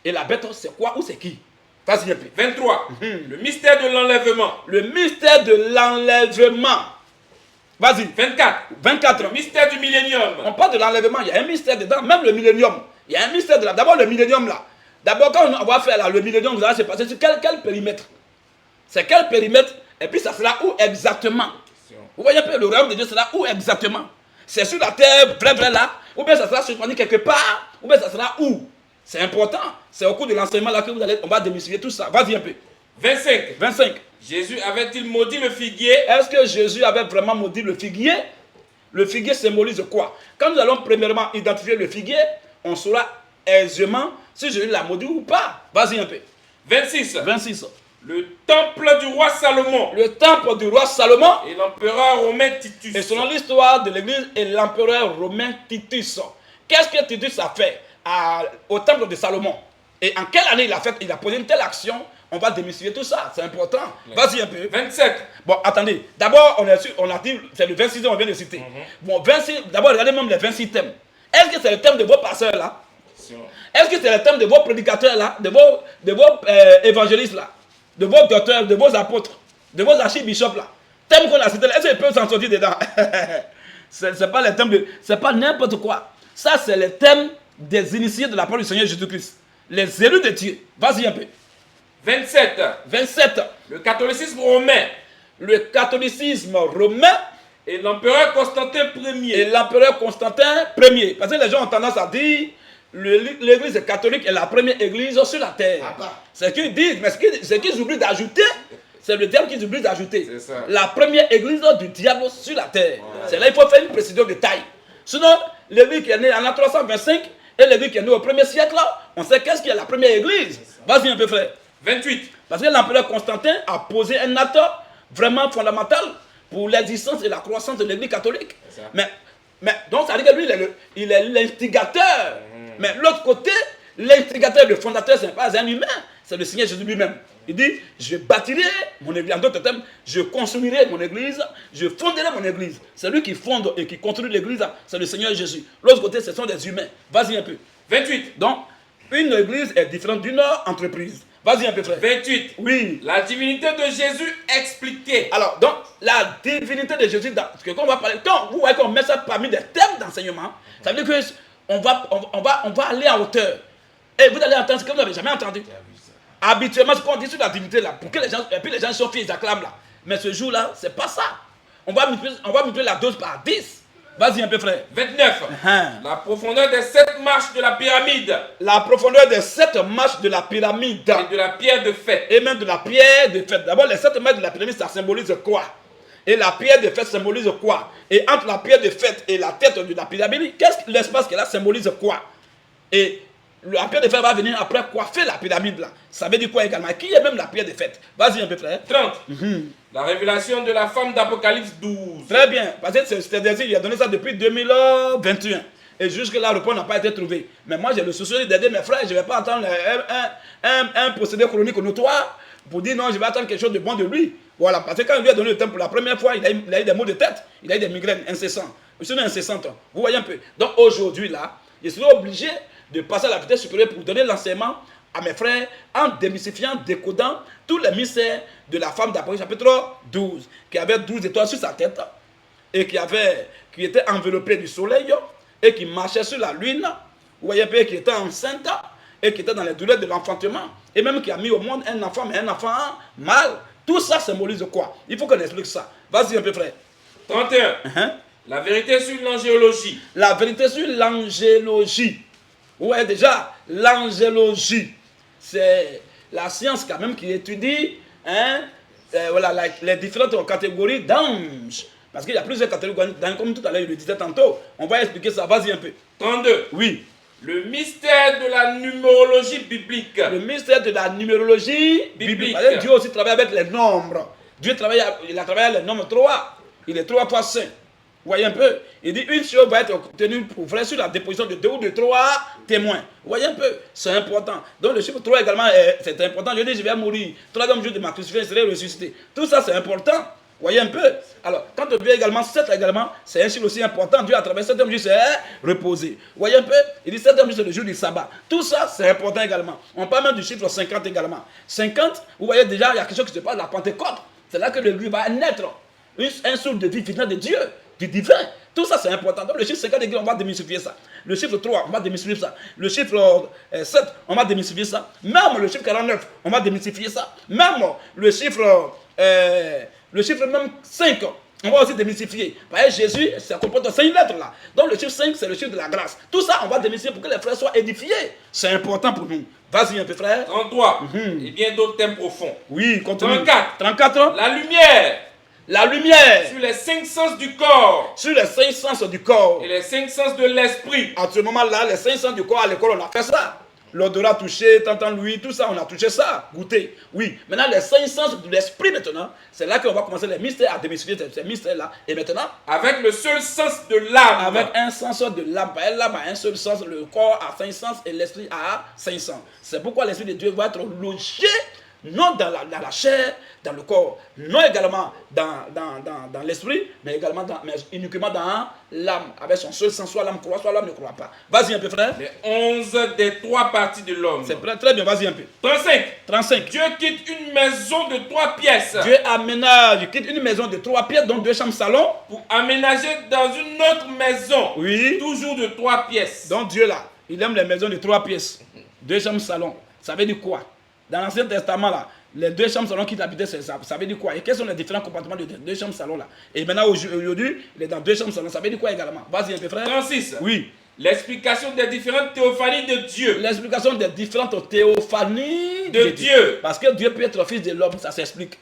Et la bête c'est quoi ou c'est qui? Vas-y un peu. 23. Le mystère de l'enlèvement. Le mystère de l'enlèvement. Vas-y. 24. Le mystère du millénium. On parle de l'enlèvement, il y a un mystère dedans, même le millénium. Il y a un mystère dedans. D'abord le millénium là. D'abord quand on va faire là, le millénium, ça va se passer sur quel périmètre? C'est quel périmètre? Et puis ça sera où exactement? Vous voyez un peu, le royaume de Dieu sera où exactement? C'est sur la terre, vrai là, ou bien ça sera suspendu quelque part, ou bien ça sera où? C'est important. C'est au cours de l'enseignement là que on va démystifier tout ça. Vas-y un peu. 25. Jésus avait-il maudit le figuier? Est-ce que Jésus avait vraiment maudit le figuier? Le figuier symbolise quoi? Quand nous allons premièrement identifier le figuier, on saura aisément si Jésus l'a maudit ou pas. Vas-y un peu. 26. Le temple du roi Salomon. Le temple du roi Salomon. Et l'empereur romain Titus. Et selon l'histoire de l'église, et l'empereur romain Titus. Qu'est-ce que Titus a fait au temple de Salomon? Et en quelle année il a fait? Il a posé une telle action. On va démystifier tout ça, c'est important. Vas-y un peu. 27. Bon, attendez. D'abord, on a dit, c'est le 26 on vient de citer. Bon, 26, d'abord, regardez même les 26 thèmes. Est-ce que c'est le thème de vos pasteurs là? Est-ce que c'est le thème de vos prédicateurs là? De vos évangélistes là? De vos docteurs, de vos apôtres, de vos archibishops là? Thème qu'on a cité là, est-ce qu'ils peuvent s'en sortir dedans? C'est pas le thème de... C'est pas n'importe quoi. Ça, c'est le thème des initiés de la parole du Seigneur Jésus-Christ. Les élus de Dieu. Vas-y un peu. 27. Le catholicisme romain. Le catholicisme romain. Et l'empereur Constantin Ier. Et l'empereur Constantin Ier. Parce que les gens ont tendance à dire l'église catholique est la première église sur la terre. C'est ce qu'ils disent, mais ce qu'ils oublient d'ajouter, c'est le diable qu'ils oublient d'ajouter. La première église du diable sur la terre. C'est là qu'il faut faire une précision de taille. Sinon, l'église qui est née en 325 et l'église qui est née au 1er siècle, on sait qu'est-ce qui est la première église. Vas-y un peu frère. 28. Parce que l'empereur Constantin a posé un acte vraiment fondamental pour l'existence et la croissance de l'église catholique. Mais donc ça veut dire que lui, il est l'instigateur. Mais l'autre côté, l'instigateur, le fondateur, ce n'est pas un humain, c'est le Seigneur Jésus lui-même. Il dit, je bâtirai mon église. En d'autres termes, je construirai mon église, je fonderai mon église. C'est lui qui fonde et qui construit l'église, c'est le Seigneur Jésus. L'autre côté, ce sont des humains. Vas-y un peu. 28. Donc, une église est différente d'une entreprise. Vas-y un peu frère. 28. Oui. La divinité de Jésus expliquée. Alors, donc, la divinité de Jésus, parce que quand on va parler, quand vous voyez qu'on met ça parmi des thèmes d'enseignement, ça veut dire qu'on va aller en hauteur. Et vous allez entendre ce que vous n'avez jamais entendu. Habituellement, ce qu'on dit sur la divinité là, pour que les gens, et puis les gens sont fiers, ils acclament là. Mais ce jour-là, c'est pas ça. On va multiplier la dose par 10. Vas-y un peu frère. 29. La profondeur des 7 marches de la pyramide. La profondeur des 7 marches de la pyramide. Et de la pierre de fête. Et même de la pierre de fête. D'abord, les 7 marches de la pyramide, ça symbolise quoi? Et la pierre de fête symbolise quoi? Et entre la pierre de fête et la tête de la pyramide, qu'est-ce que l'espace qu'elle a symbolise quoi? Et la pierre de fête va venir après coiffer la pyramide là. Ça veut dire quoi également? Qui est même la pierre de fête? Vas-y un peu frère. 30. La révélation de la femme d'Apocalypse 12. Très bien. Parce que c'est désir, il a donné ça depuis 2021. Et jusque-là, le point n'a pas été trouvé. Mais moi, j'ai le souci d'aider mes frères. Je ne vais pas entendre un procédé chronique notoire pour dire non, je vais attendre quelque chose de bon de lui. Voilà. Parce que quand il lui a donné le temps pour la première fois, il a eu des maux de tête. Il a eu des migraines incessantes. Incessantes. Vous voyez un peu. Donc aujourd'hui, là, je suis obligé de passer à la vitesse supérieure pour donner l'enseignement à mes frères en démystifiant, décodant tous les mystères de la femme d'Apocalypse chapitre 12, qui avait 12 étoiles sur sa tête et qui était enveloppée du soleil et qui marchait sur la lune, vous voyez bien, qui était enceinte et qui était dans les douleurs de l'enfantement et même qui a mis au monde un enfant, mais un enfant mâle. Tout ça symbolise quoi? Il faut qu'on explique ça. Vas-y un peu frère. 31. La vérité sur l'angéologie. La vérité sur l'angéologie. Ouais, déjà, l'angéologie, c'est la science quand même qui étudie voilà, les différentes catégories d'anges. Parce qu'il y a plusieurs catégories d'anges, comme tout à l'heure, il le disait tantôt. On va expliquer ça, vas-y un peu. 32. Oui. Le mystère de la numérologie biblique. Le mystère de la numérologie biblique. Dieu aussi travaille avec les nombres. Dieu travaille, il a travaillé avec le nombre 3. Il est 3 fois 5. Vous voyez un peu? Il dit une chose va être tenue pour vrai sur la déposition de 2 ou de 3 témoins. Vous voyez un peu? C'est important. Donc le chiffre 3 également, c'est important. Je dis, je vais mourir. 3e jour de ma crucifixion, je serai ressuscité. Tout ça, c'est important. Vous voyez un peu? Alors, quand on vient également, 7 également, c'est un chiffre aussi important. Dieu a travaillé 7e jour, c'est reposer. Vous voyez un peu? Il dit 7e jour, c'est le jour du sabbat. Tout ça, c'est important également. On parle même du chiffre 50 également. 50, vous voyez déjà, il y a quelque chose qui se passe, la Pentecôte. C'est là que le Dieu va naître. Un souffle de vie venant de Dieu, du divin. Tout ça, c'est important. Donc, le chiffre 50, on va démystifier ça. Le chiffre 3, on va démystifier ça. Le chiffre 7, on va démystifier ça. Même le chiffre 49, on va démystifier ça. Même le chiffre même 5, on va aussi démystifier. Parce que Jésus, ça comporte 5 lettres là. Donc, le chiffre 5, c'est le chiffre de la grâce. Tout ça, on va démystifier pour que les frères soient édifiés. C'est important pour nous. Vas-y un peu, frère. 33. Et bien d'autres thèmes profonds. Oui, continue. 34. 34. La lumière. La lumière. Sur les 5 sens du corps. Sur les 5 sens du corps. Et les 5 sens de l'esprit. En ce moment-là, les 5 sens du corps à l'école, on a fait ça. L'odorat touché, t'entends Louis, tout ça, on a touché ça. Goûter. Oui. Maintenant, les 5 sens de l'esprit, maintenant, c'est là qu'on va commencer les mystères à démystifier ces mystères-là. Et maintenant, avec le seul sens de l'âme. avec un sens de l'âme. L'âme a un seul sens, le corps a 5 sens et l'esprit a 5 sens. C'est pourquoi l'esprit de Dieu va être logé, non dans la chair, dans le corps, non également dans l'esprit, mais également mais uniquement dans l'âme, avec son seul sens, soit l'âme croit, soit l'âme ne croit pas. Vas-y un peu, frère. Les 11 des 3 parties de l'homme. C'est très bien, vas-y un peu. 35. Dieu quitte une maison de 3 pièces. Dieu aménage, quitte une maison de 3 pièces, donc 2 chambres salon. Pour aménager dans une autre maison. Oui. Toujours de 3 pièces. Donc Dieu là, il aime les maisons de 3 pièces. 2 chambres salon. Ça veut dire quoi? Dans l'Ancien Testament, là, les 2 chambres salon qui habitaient, ça veut dire quoi? Et quels sont les différents compartiments de 2 chambres salon là? Et maintenant, aujourd'hui, il est dans 2 chambres salon. Ça veut dire quoi également? Vas-y un peu, frère. 36. Oui. L'explication des différentes théophanies de Dieu. L'explication des différentes théophanies de Dieu. Parce que Dieu peut être fils de l'homme, ça s'explique.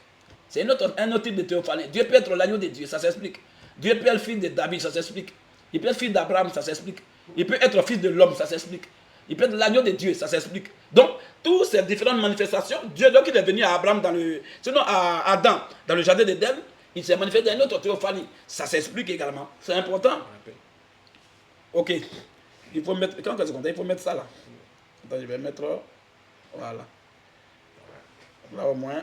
C'est un autre type de théophanie. Dieu peut être l'agneau de Dieu, ça s'explique. Dieu peut être fils de David, ça s'explique. Il peut être fils d'Abraham, ça s'explique. Il peut être fils de l'homme, ça s'explique. Il peut être l'agneau de Dieu, ça s'explique. Donc, toutes ces différentes manifestations, Dieu, donc il est venu à Abraham sinon à Adam, dans le jardin d'Éden, il s'est manifesté dans une autre théophanie. Ça s'explique également. C'est important. Ok. Il faut mettre, il faut mettre ça là. Attends, je vais mettre, voilà. Là au moins,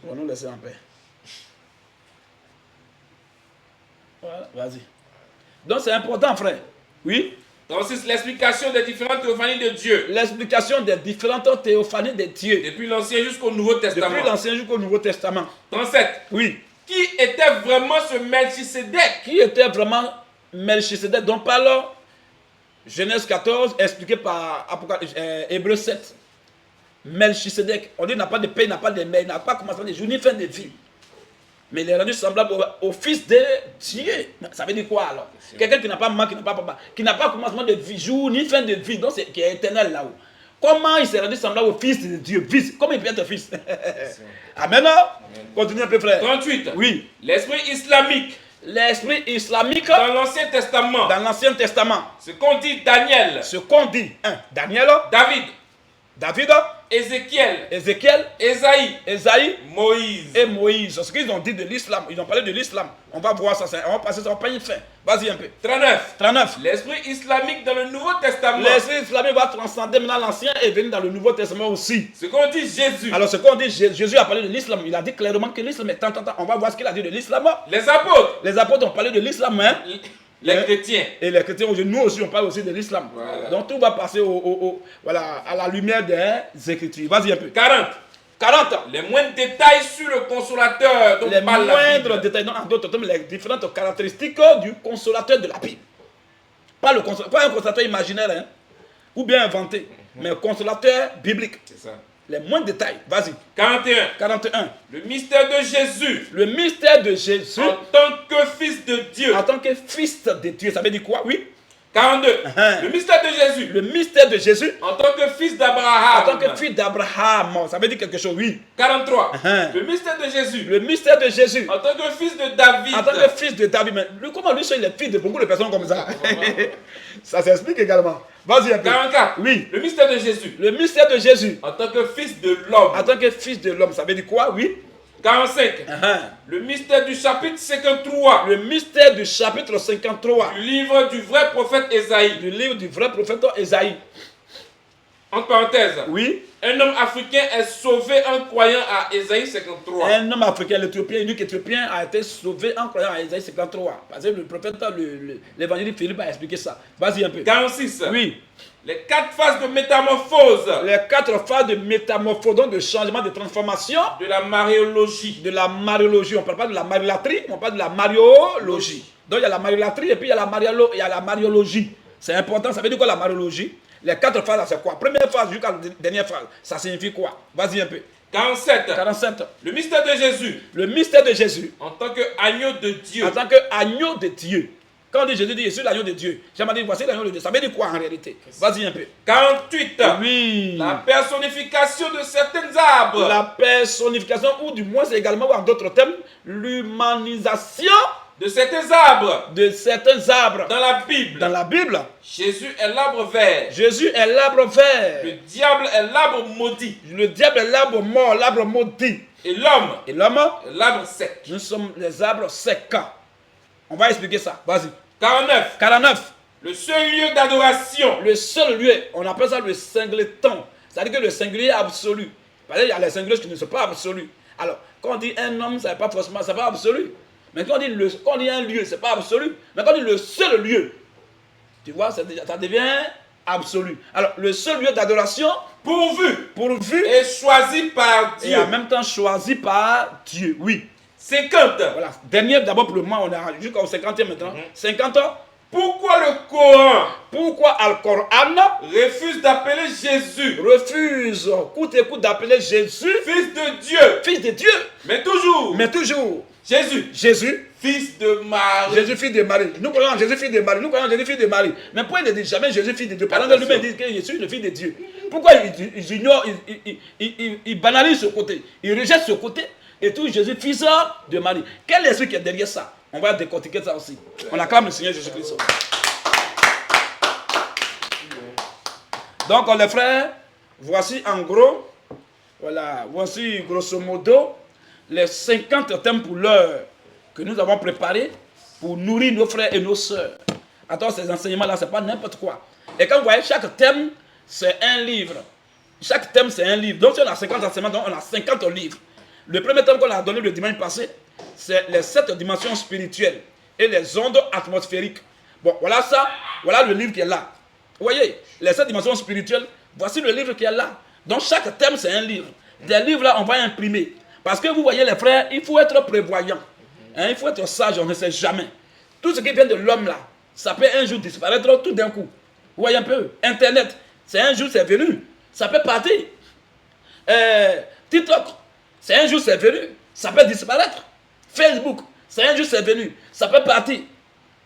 on va nous laisser en paix. Voilà, vas-y. Donc c'est important, frère. Oui. Donc c'est l'explication des différentes théophanies de Dieu. L'explication des différentes théophanies de Dieu. Depuis l'Ancien jusqu'au Nouveau Testament. Depuis l'Ancien jusqu'au Nouveau Testament. 37. Oui. Qui était vraiment ce Melchisédek? Qui était vraiment Melchisédek? Donc parle Genèse 14, expliqué par Hébreux 7. Melchisédek, on dit il n'a pas de paix, il n'a pas de mère, il n'a pas commencé de jour ni fin de vie. Mais il est rendu semblable au fils de Dieu. Ça veut dire quoi alors? Quelqu'un qui n'a pas maman, qui n'a pas papa, qui n'a pas commencement de vie, jour ni fin de vie, donc qui est éternel là-haut. Comment il s'est rendu semblable au fils de Dieu? Fils, comment il peut être fils? Amen. Continue un peu, frère. 38. Oui. L'esprit islamique. L'esprit islamique dans l'Ancien Testament. Dans l'Ancien Testament. Ce qu'on dit Daniel. Ce qu'on dit Daniel. David. Ézéchiel. Esaïe. Moïse. Et Moïse. Ce qu'ils ont dit de l'islam. Ils ont parlé de l'islam. On va voir ça. On va passer ça. On va pas y faire. Vas-y un peu. 39. L'esprit islamique dans le Nouveau Testament. L'esprit islamique va transcender maintenant l'Ancien et venir dans le Nouveau Testament aussi. Ce qu'on dit Jésus. Alors ce qu'on dit Jésus a parlé de l'islam. Il a dit clairement que l'islam est tant. On va voir ce qu'il a dit de l'islam. Les apôtres. Les apôtres ont parlé de l'islam. Les chrétiens. Et les chrétiens, nous aussi, on parle aussi de l'islam. Voilà. Donc tout va passer voilà, à la lumière des Écritures. Vas-y un peu. 40. Les moindres détails sur le consolateur. Les moindres détails, non, en d'autres termes, les différentes caractéristiques du consolateur de la Bible. Pas un consolateur imaginaire, ou bien inventé, mais un consolateur biblique. C'est ça. Les moindres détails, vas-y. 41. Le mystère de Jésus. Le mystère de Jésus. En tant que fils de Dieu. En tant que fils de Dieu, ça veut dire quoi? Oui. 42. Le mystère de Jésus. Le mystère de Jésus. En tant que fils En d'Abraham. tant que fils d'Abraham. Ça veut dire quelque chose, oui. 43. Le mystère de Jésus. Le mystère de Jésus. En tant que fils de David. En tant que fils de David. Mais comment lui, il est fils de beaucoup de personnes comme ça? Ça s'explique également. Vas-y un peu. 44. Oui. Le mystère de Jésus. Le mystère de Jésus. En tant que fils de l'homme. En tant que fils de l'homme. Ça veut dire quoi? Oui. 45. Le mystère du chapitre 53. Le mystère du chapitre 53. Du livre du vrai prophète Ésaïe. Du livre du vrai prophète Ésaïe. Entre parenthèses. Oui. Un homme africain est sauvé en croyant à Ésaïe 53. Un homme africain, l'Éthiopien, unique Éthiopien, a été sauvé en croyant à Ésaïe 53. Parce que le prophète, l'évangile Philippe a expliqué ça. Vas-y un peu. 46. Oui. Les 4 phases de métamorphose. Les 4 phases de métamorphose, donc de changement, de transformation. De la mariologie. De la mariologie. On ne parle pas de la mariolâtrie, on parle de la mariologie. Donc il y a la mariolâtrie et puis il y a la mariologie. C'est important, ça veut dire quoi la mariologie? Les 4 phases, c'est quoi? Première phase jusqu'à la dernière phase, ça signifie quoi? Vas-y un peu. 47. 47. Le mystère de Jésus. Le mystère de Jésus. En tant qu'agneau de Dieu. En tant qu'agneau de Dieu. Quand on dit Jésus dit, je suis l'agneau de Dieu. J'ai dit, voici l'agneau de Dieu. Ça veut dire quoi en réalité? Vas-y un peu. 48. Oui. La personnification de certains arbres. La personnification, ou du moins c'est également, en d'autres termes, l'humanisation de certains arbres. De certains arbres. Dans la Bible. Dans la Bible. Jésus est l'arbre vert. Jésus est l'arbre vert. Le diable est l'arbre maudit. Le diable est l'arbre mort, l'arbre maudit. Et l'homme. Et l'homme. L'arbre sec. Nous sommes les arbres secs. On va expliquer ça. Vas-y. 49. 49. Le seul lieu d'adoration. Le seul lieu, on appelle ça le singleton. C'est-à-dire que le singulier absolu. Parce qu'il y a les singuliers qui ne sont pas absolus. Alors, quand on dit un homme, ça n'est pas forcément, ça pas absolu. Mais quand on dit un lieu, ce n'est pas absolu. Mais quand on dit le seul lieu, tu vois, ça devient absolu. Alors, le seul lieu d'adoration, pourvu, et choisi par Dieu. Et en même temps choisi par Dieu, oui. 50. Voilà. Dernier, d'abord pour le moment, on est jusqu'au 50e maintenant. 50 ans. Pourquoi le Coran, pourquoi Al-Coran refuse d'appeler Jésus, refuse, coûte et coûte d'appeler Jésus, fils de Dieu, fils de Dieu, mais toujours, Jésus, fils de Marie. Jésus, fils de Marie. Nous croyons en Jésus, fils de Marie. Nous croyons en Jésus, fils de Marie. Mais pourquoi il ne dit jamais Jésus, fils de Dieu? Pendant que lui-même dit que je suis le fils de Dieu. Pourquoi il ignore, il banalise ce côté, il rejette ce côté et tout Jésus, fils de Marie? Quel est esprit qui est derrière ça? On va décortiquer ça aussi. On acclame le Seigneur Jésus-Christ. Donc les frères, voici en gros, voilà, voici grosso modo les 50 thèmes pour l'heure que nous avons préparés pour nourrir nos frères et nos sœurs. Attends, ces enseignements-là, ce n'est pas n'importe quoi. Et quand vous voyez, chaque thème, c'est un livre. Chaque thème, c'est un livre. Donc si on a 50 enseignements, donc on a 50 livres. Le premier thème qu'on a donné le dimanche passé, c'est les 7 dimensions spirituelles et les ondes atmosphériques. Bon, voilà ça, voilà le livre qui est là. Vous voyez, les 7 dimensions spirituelles, voici le livre qui est là. Donc chaque thème, c'est un livre. Des livres là, on va imprimer. Parce que vous voyez les frères, il faut être prévoyant. Hein, il faut être sage, on ne sait jamais. Tout ce qui vient de l'homme là, ça peut un jour disparaître tout d'un coup. Vous voyez un peu, Internet, c'est un jour c'est venu, ça peut partir. TikTok, c'est un jour c'est venu, ça peut disparaître. Facebook, c'est un jour c'est venu, ça peut partir.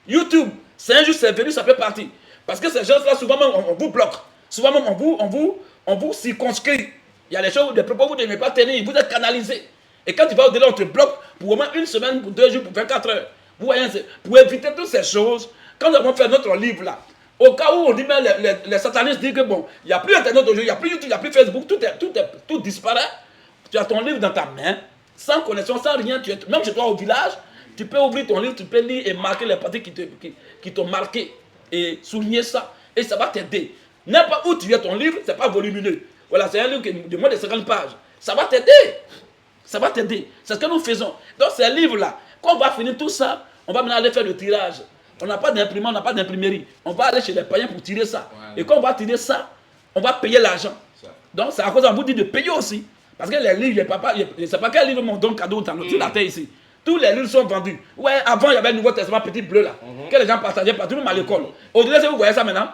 YouTube, c'est un jour c'est venu, ça peut partir. Parce que ces gens-là, souvent même, on vous bloque. Souvent même, on vous circonscrit. Il y a des choses, des propos que vous ne devez pas tenir, vous êtes canalisé. Et quand tu vas au-delà, on te bloque pour au moins une semaine, pour 2 jours, pour 24 heures. Vous voyez, pour éviter toutes ces choses, quand nous avons fait notre livre là, au cas où on dit, mais les satanistes disent que bon, il n'y a plus Internet aujourd'hui, il n'y a plus YouTube, il n'y a plus Facebook, tout disparaît. Tu as ton livre dans ta main, sans connexion, sans rien, même chez toi au village, tu peux ouvrir ton livre, tu peux lire et marquer les parties qui t'ont marqué et souligner ça. Et ça va t'aider. N'importe où tu as ton livre, ce n'est pas volumineux. Voilà, c'est un livre de moins de 50 pages. Ça va t'aider. Ça va t'aider. C'est ce que nous faisons. Donc ces livres-là, quand on va finir tout ça, on va maintenant aller faire le tirage. On n'a pas d'imprimant, on n'a pas d'imprimerie. On va aller chez les païens pour tirer ça. Ouais. Et quand on va tirer ça, on va payer l'argent. Donc c'est à cause qu'on vous dit de payer aussi. Parce que les livres, je ne sais pas quel livre m'ont donné cadeau dans la terre ici. Tous les livres sont vendus. Ouais, avant il y avait le Nouveau Testament petit bleu là, que les gens partageaient partout, même à l'école. Aujourd'hui, si vous voyez ça maintenant,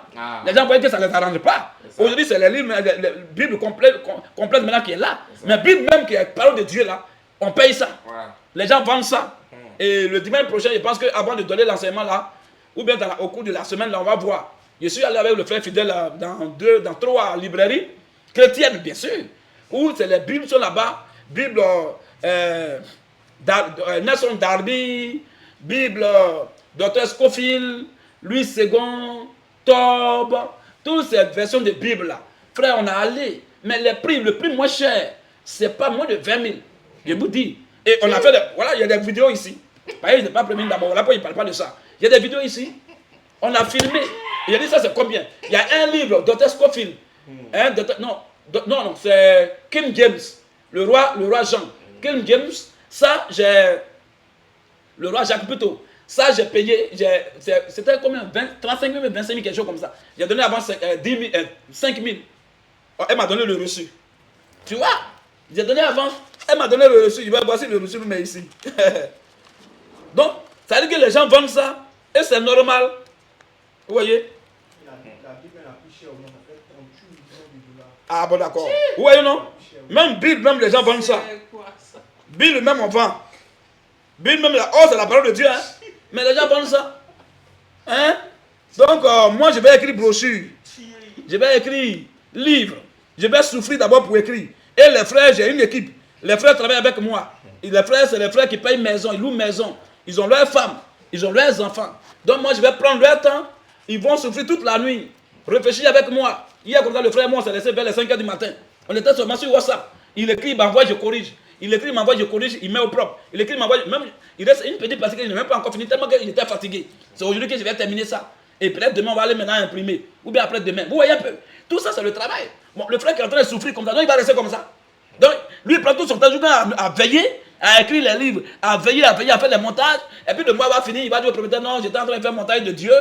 les gens voient que ça ne les arrange pas. Aujourd'hui, c'est les livres, la Bible complète maintenant qui est là. Mais la Bible même qui est parole de Dieu là, on paye ça. Ouais. Les gens vendent ça. Et le dimanche prochain, je pense qu'avant de donner l'enseignement là, ou bien au cours de la semaine, là, on va voir. Je suis allé avec le frère fidèle dans 3 librairies chrétiennes, bien sûr, où les Bibles sont là-bas. Bible Nelson Darby, Bible Dr. Scofield, Louis II, Tob, toutes ces versions de Bible là. Frère, on a allé, mais le prix moins cher, c'est pas moins de 20 000. Je vous dis. Et on a fait, voilà, il y a des vidéos ici. Par exemple, je n'ai pas prévenu d'abord, là, il ne parle pas de ça. Il y a des vidéos ici. On a filmé. Il a dit ça, c'est combien? Il y a un livre, Dr. Scofield. Non, c'est King James, le roi Jean. King James, ça, le roi Jacques plutôt. Ça, j'ai payé, c'était combien? 35 000, 25 000, quelque chose comme ça. J'ai donné avant 5 000. Elle m'a donné le reçu. Tu vois? J'ai donné avant, elle m'a donné le reçu. Je vais voir si le reçu me met ici. Donc, ça veut dire que les gens vendent ça, et c'est normal. Vous voyez? Ah bon, d'accord. Vous voyez, non? Même Bible, même les gens vendent ça. Bible, même on vend. Bible, même c'est la parole de Dieu, hein? Mais les gens vendent ça. Hein? Donc, moi, je vais écrire brochure. Je vais écrire livre. Je vais souffrir d'abord pour écrire. Et les frères, j'ai une équipe. Les frères travaillent avec moi. Et les frères, c'est les frères qui payent maison, ils louent maison. Ils ont leurs femmes, ils ont leurs enfants. Donc, moi, je vais prendre leur temps. Ils vont souffrir toute la nuit. Réfléchir avec moi. Hier, comme ça, le frère, moi, on s'est laissé vers les 5 h du matin. On était seulement sur WhatsApp. Il écrit, il m'envoie, je corrige. Il écrit, il m'envoie, je corrige, il met au propre. Il écrit, il m'envoie, même, il reste une petite partie qu'il n'a même pas encore fini, tellement qu'il était fatigué. C'est aujourd'hui que je vais terminer ça. Et peut-être demain, on va aller maintenant imprimer. Ou bien après demain. Vous voyez un peu. Tout ça, c'est le travail. Bon, le frère qui est en train de souffrir comme ça, donc il va rester comme ça. Donc, lui, il prend tout son temps à veiller, à écrire les livres, à veiller, à faire les montages. Et puis, le mois va finir, il va dire au propriétaire, non, j'étais en train de faire le montage de Dieu.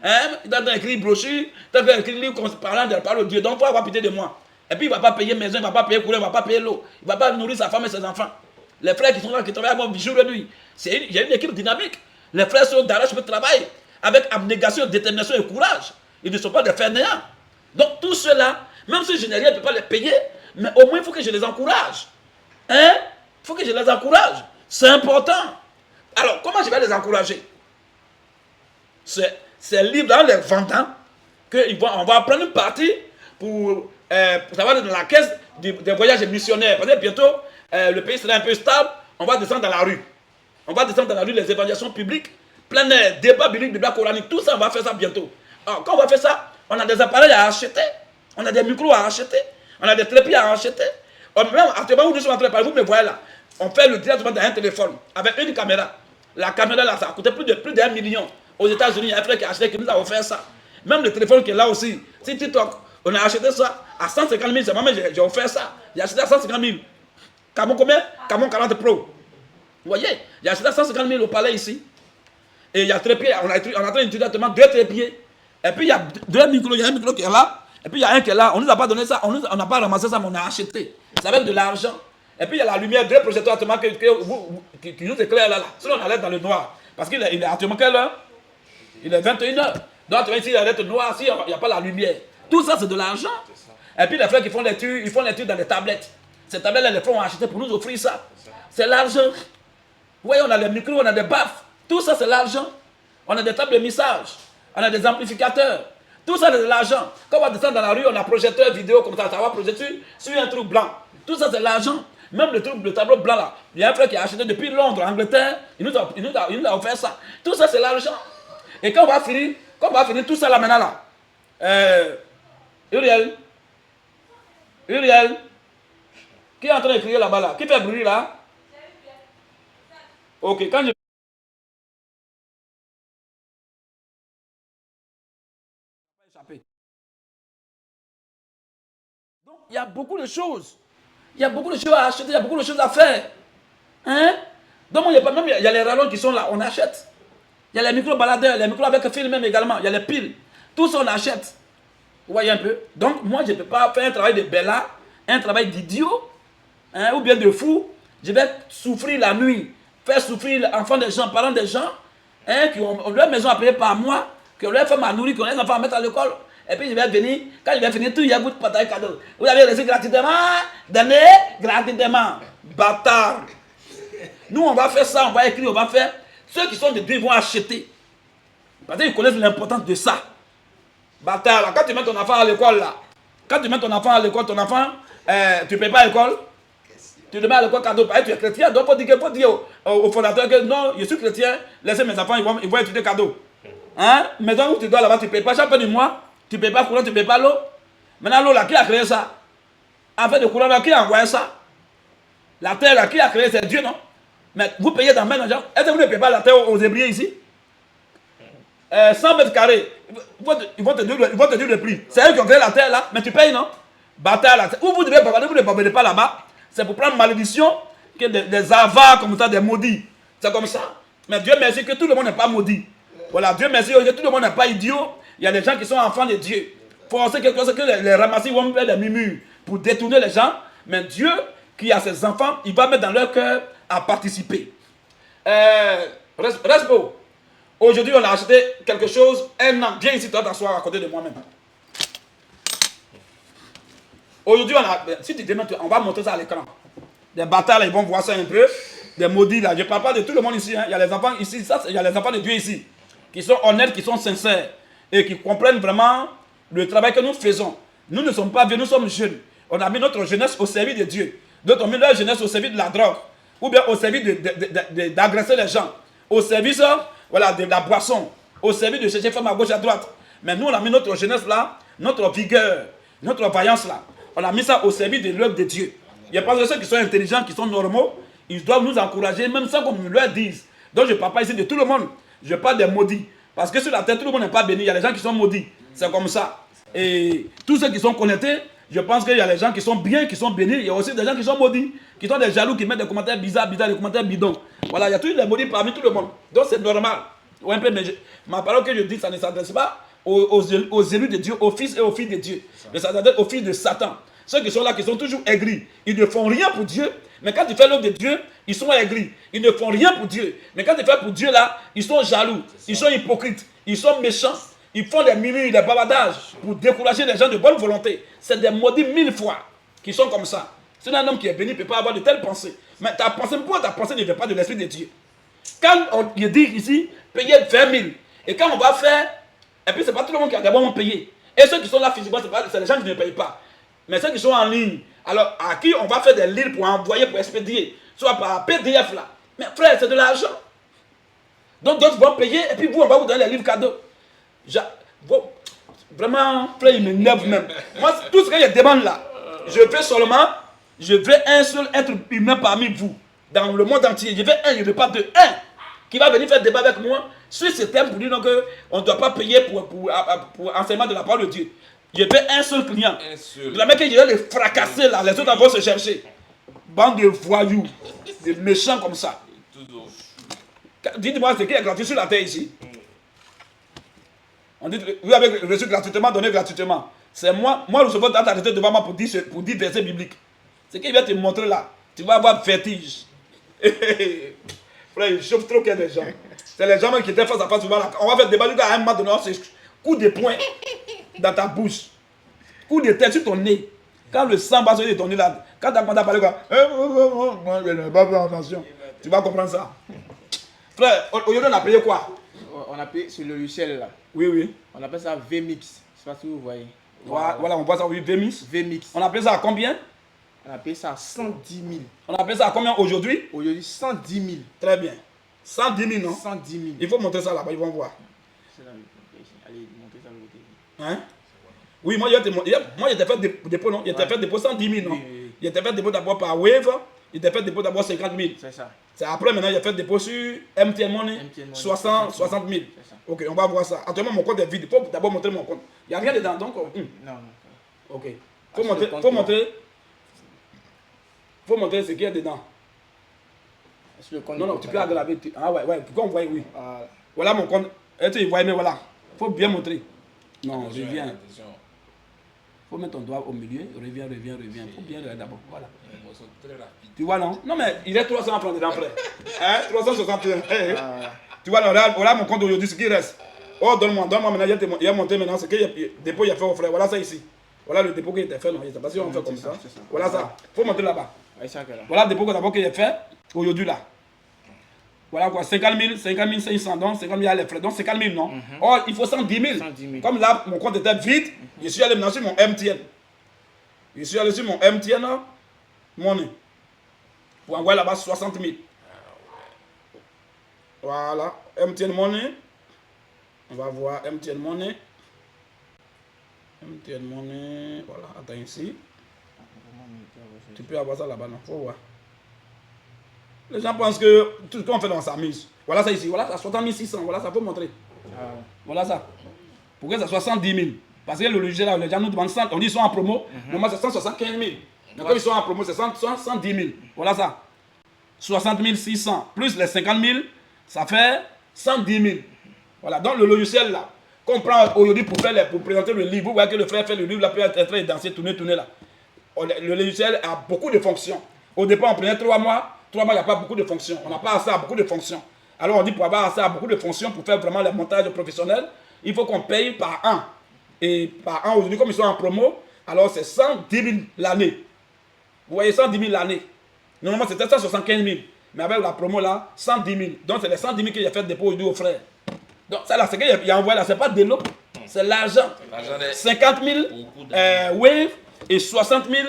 Hein? Il est en train d'écrire brochure, il est en train d'écrire livre parlant de la parole de Dieu. Donc, il faut avoir pitié de moi. Et puis, il ne va pas payer maison, il ne va pas payer courant, il ne va pas payer l'eau. Il ne va pas nourrir sa femme et ses enfants. Les frères qui sont là, qui travaillent avec moi jour et nuit, il y a une équipe dynamique. Les frères sont d'arrache de travail avec abnégation, détermination et courage. Ils ne sont pas des fainéants. Donc, tout cela, même si je n'ai rien, je ne peux pas les payer, mais au moins, il faut que je les encourage. Hein? Il faut que je les encourage. C'est important. Alors, comment je vais les encourager? C'est libre dans les vendants qu'on va prendre une partie pour savoir dans la caisse des voyages missionnaires. Parce que bientôt, le pays sera un peu stable, on va descendre dans la rue. On va descendre dans la rue, les évangélisations publiques, plein de débats bibliques, débats coraniques, tout ça, on va faire ça bientôt. Alors, quand on va faire ça, on a des appareils à acheter, on a des micros à acheter, on a des trépieds à acheter. Même actuellement, où nous sommes en train de parler, vous me voyez là, on fait le directement dans un téléphone, avec une caméra. La caméra là, ça a coûté plus d'1 million. Aux États-Unis, il y a un frère qui a acheté, qui nous a offert ça. Même le téléphone qui est là aussi, c'est TikTok. On a acheté ça à 150 000, c'est moi-même, j'ai offert ça. J'ai acheté à 150 000. Camon combien? Camon 40 Pro. Vous voyez, j'ai acheté à 150 000 au palais ici. Et il y a trépied, on a en train d'utiliser 2 trépieds. Et puis il y a 2 micros, il y a un micro qui est là. Et puis il y a un qui est là. On ne nous a pas donné ça, on n'a pas ramassé ça, mais on a acheté. C'est avec de l'argent. Et puis il y a la lumière, 2 projecteurs actuellement qui nous éclairent là. Sinon on allait dans le noir. Parce qu'il est actuellement quelle heure? Il est 21 h. Donc ici il est noir, s'il n'y a pas la lumière. Tout ça c'est de l'argent. Et puis les frères qui font l'étude, ils font l'étude dans les tablettes. Ces tablettes-là, les frères ont acheté pour nous offrir ça. C'est l'argent. Vous voyez, on a des micros, on a des baffes. Tout ça, c'est l'argent. On a des tables de mixage. On a des amplificateurs. Tout ça, c'est de l'argent. Quand on va descendre dans la rue, on a projecteur vidéo comme ça va projeter sur un truc blanc. Tout ça, c'est l'argent. Même le tableau blanc là. Il y a un frère qui a acheté depuis Londres, Angleterre. Il nous a offert ça. Tout ça, c'est l'argent. Et quand on va finir tout ça là maintenant là. Uriel. Qui est en train de crier là-bas là? Qui fait bruit là? Ok, quand je... Donc, il y a beaucoup de choses. Il y a beaucoup de choses à acheter, il y a beaucoup de choses à faire. Hein? Donc, il y a les rallonges qui sont là, on achète. Il y a les micro-baladeurs, les micros avec fil même également, il y a les piles. Tout ça, on achète. Vous voyez un peu? Donc, moi, je ne peux pas faire un travail de bella, un travail d'idiot, hein, ou bien de fou. Je vais souffrir la nuit, faire souffrir les enfants des gens, parents des gens, hein, qui ont leur maison à payer par mois, qui ont leur femme à nourrir, qui ont les enfants à mettre à l'école. Et puis je vais venir, quand je vais finir tout, il y a beaucoup de pataille cadeau. Vous avez reçu gratuitement, donné gratuitement. Bâtard. Nous, on va faire ça, on va écrire, on va faire. Ceux qui sont de Dieu vont acheter. Parce qu'ils connaissent l'importance de ça. Bâtard, là, quand tu mets ton enfant à l'école, là, quand tu mets ton enfant à l'école, ton enfant, tu ne payes pas à l'école, tu le mets à l'école cadeau, tu es chrétien, donc il faut dire au fondateur que non, je suis chrétien, laissez mes enfants, ils vont étudier cadeau. Hein? Maison où tu dois là-bas, tu ne payes pas chaque fin du mois, tu ne payes pas courant, tu ne payes pas l'eau. Maintenant, l'eau, là, qui a créé ça? En fait, le courant, là, qui a envoyé ça? La terre, là, qui a créé, c'est Dieu, non? Mais vous payez dans main d'argent. Est-ce que vous ne payez pas la terre aux Hébreux ici? 100 mètres carrés, ils vont te dire le prix. C'est eux qui ont créé la terre là, mais tu payes, non? Bâtard là. Où vous devez pas, vous ne payez pas là-bas. C'est pour prendre malédiction que des avares comme ça, des maudits. C'est comme ça. Mais Dieu merci que tout le monde n'est pas maudit. Voilà, Dieu merci que tout le monde n'est pas idiot. Il y a des gens qui sont enfants de Dieu. Forcer quelque chose que les ramasser vont faire des murmures pour détourner les gens. Mais Dieu qui a ses enfants, il va mettre dans leur cœur à participer. Respo. Aujourd'hui, on a acheté quelque chose, un an. Viens ici, toi, t'asseoir à côté de moi-même. Aujourd'hui, si tu demandes, on va montrer ça à l'écran. Des bâtards, là, ils vont voir ça un peu. Des maudits, là. Je ne parle pas de tout le monde ici. Hein. Il y a les enfants ici, il y a les enfants de Dieu ici, qui sont honnêtes, qui sont sincères et qui comprennent vraiment le travail que nous faisons. Nous ne sommes pas vieux, nous sommes jeunes. On a mis notre jeunesse au service de Dieu. D'autres ont mis leur jeunesse au service de la drogue. Ou bien au service d'agresser les gens. Au service... Voilà, de la boisson, au service de chercher femme à gauche à droite. Mais nous, on a mis notre jeunesse là, notre vigueur, notre vaillance là. On a mis ça au service de l'œuvre de Dieu. Il y a pas de ceux qui sont intelligents, qui sont normaux, ils doivent nous encourager, même sans qu'on nous leur dise. Donc je ne parle pas ici de tout le monde, je parle des maudits. Parce que sur la terre, tout le monde n'est pas béni, il y a des gens qui sont maudits. C'est comme ça. Et tous ceux qui sont connectés, je pense qu'il y a des gens qui sont bien, qui sont bénis. Il y a aussi des gens qui sont maudits, qui sont des jaloux, qui mettent des commentaires bizarres, des commentaires bidons. Voilà, il y a tous les maudits parmi tout le monde. Donc c'est normal. Ouais, mais ma parole que je dis, ça ne s'adresse pas aux élus de Dieu, aux fils et aux filles de Dieu. Mais ça s'adresse aux fils de Satan. Ceux qui sont là, qui sont toujours aigris. Ils ne font rien pour Dieu. Mais quand ils font l'œuvre de Dieu, ils sont aigris. Ils ne font rien pour Dieu. Mais quand ils font pour Dieu, là, ils sont jaloux. Ils sont hypocrites. Ils sont méchants. Ils font des murmures, des bavardages pour décourager les gens de bonne volonté. C'est des maudits 1000 fois qui sont comme ça. C'est un homme qui est béni ne peut pas avoir de telles pensées. Mais ta pensée, pourquoi ta pensée ne vient pas de l'Esprit de Dieu? Quand on dit ici, payer 20 000. Et quand on va faire, et puis c'est pas tout le monde qui a d'abord payé. Et ceux qui sont là physiquement, c'est les gens qui ne payent pas. Mais ceux qui sont en ligne, alors à qui on va faire des livres pour envoyer, pour expédier, soit par PDF là. Mais frère, c'est de l'argent. Donc d'autres vont payer et puis vous, on va vous donner les livres cadeaux. Vraiment, frère, il m'énerve même. Moi, tout ce que je demande là, je veux un seul être humain parmi vous, dans le monde entier. Je veux un, je ne veux pas deux. Un qui va venir faire débat avec moi sur ce thème pour dire qu'on ne doit pas payer pour enseignement de la parole de Dieu. Je veux un seul client. De la même que je vais les fracasser là, les autres vont se chercher. Bande de voyous, de méchants comme ça. Dites-moi ce qui est gratuit sur la terre ici. On dit, vous avez reçu gratuitement, donné gratuitement. C'est moi le second t'as arrêté devant moi pour dire versets bibliques. Ce qu'il vient te montrer là, tu vas avoir vertige. Frère, il chauffe trop qu'il y a des gens. C'est les gens qui étaient face à face, on va faire débat à un moment donné, c'est coup de poing dans ta bouche. Coup de tête sur ton nez. Quand le sang va sortir de ton nez là, quand tu as commencé à parler quoi, je n'ai pas fait attention. Tu vas comprendre ça. Frère, aujourd'hui on a payé quoi? On a payé sur le logiciel là. Oui, oui. On appelle ça VMix. Je ne sais pas si vous voyez. Voilà, on voit ça, oui, VMix. VMix. On appelle ça à combien? On a payé ça à 110 000. On appelle ça à combien aujourd'hui? Aujourd'hui, 110 000. Très bien. 110 000, non? 110 000. Il faut montrer ça là-bas, ils vont voir. Allez, montrer ça de côté. Hein? Oui, moi, j'ai fait dépôt, non? J'ai fait dépôt 110 000, non? Oui. J'ai fait dépôt d'abord par Wave, j'ai fait dépôt d'abord 50 000. C'est ça. C'est après, maintenant, j'ai fait dépôt sur MTN Money, 60 000. Ça. Ok, on va voir ça. Actuellement, mon compte est vide. Il faut d'abord montrer mon compte. Il n'y a rien dedans, donc. Non. Ok. Faut montrer ce qu'il y a dedans. Sur le compte Non, tu peux aggraver. Ah ouais, pourquoi on voit, oui. Voilà. Voilà mon compte. Et tu vois, mais voilà. Il faut bien montrer. Non, reviens. Il faut mettre ton doigt au milieu. Reviens. Il faut bien regarder d'abord. Voilà. Tu vois, non? Non, mais il est 300 francs dedans, frère. Hein? 361. Tu vois, voilà mon compte aujourd'hui, ce qui reste. Oh, donne-moi maintenant. Il a monté maintenant ce que le dépôt il a fait au frère. Voilà ça ici. Voilà le dépôt qui était fait. Non, je ne sais pas si on fait comme ça. Voilà ça. Il faut montrer là-bas. Voilà le dépôt d'abord qu'il a fait aujourd'hui là. Voilà quoi, 50 000 500, donc 50 000 il y a les frais, donc 50 000 non. Or, il faut 110 000. 110 000. Comme là, mon compte était vide, je suis allé maintenant sur mon MTN. Je suis allé sur mon MTN Money pour envoyer là-bas 60 000. Voilà, MTN Money. On va voir MTN Money. MTN Money, voilà, attends ici. Tu peux avoir ça là-bas, non? Faut voir. Les gens pensent que tout ce qu'on fait, on s'amuse. Voilà ça ici, voilà ça, 60 600, voilà ça, faut montrer. Voilà ça. Pour que ça soit 110 000. Parce que le logiciel, là, les gens nous demandent 100, on dit qu'ils sont en promo, mais moi c'est 175 000. Mais comme ils sont en promo, c'est 110 000. Voilà ça. 60 600 plus les 50 000, ça fait 110 000. Voilà, donc le logiciel là, qu'on prend aujourd'hui pour présenter le livre, vous voyez que le frère fait le livre, là, peut être en train de danser, tourner là. Le logiciel a beaucoup de fonctions. Au départ, on prenait 3 mois. 3 mois, il n'y a pas beaucoup de fonctions. On n'a pas assez à beaucoup de fonctions. Alors, on dit pour avoir assez à beaucoup de fonctions, pour faire vraiment le montage professionnel, il faut qu'on paye par an. Et par an, aujourd'hui, comme ils sont en promo, alors c'est 110 000 l'année. Vous voyez, 110 000 l'année. Normalement, c'était 175 000. Mais avec la promo là, 110 000. Donc, c'est les 110 000 que j'ai fait dépôt aujourd'hui aux frères. Donc, ça là, c'est qu'il a envoyé là, c'est pas de l'eau, c'est l'argent. 50 000 Wave et 60 000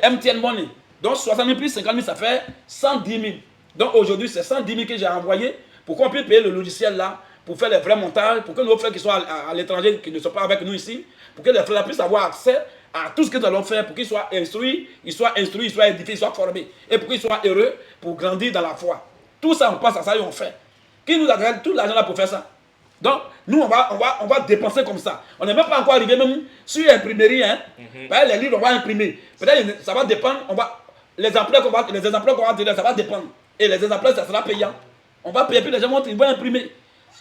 MTN Money. Donc 60 000 plus 50 000, ça fait 110 000. Donc aujourd'hui, c'est 110 000 que j'ai envoyé pour qu'on puisse payer le logiciel là, pour faire les vrais montages, pour que nos frères qui sont à l'étranger, qui ne sont pas avec nous ici, pour que les frères puissent avoir accès à tout ce que nous allons faire, pour qu'ils soient instruits, ils soient édifiés, ils soient formés, et pour qu'ils soient heureux, pour grandir dans la foi. Tout ça, on passe à ça et on fait. Qui nous a donné tout l'argent là pour faire ça? Donc, nous, on va dépenser comme ça. On n'est même pas encore arrivé même sur l'imprimerie. Hein. Les livres, on va imprimer. Peut-être ça va dépendre. Les exemplaires qu'on va tirer, ça va dépendre. Et les exemplaires, ça sera payant. On va payer, puis les gens vont imprimer.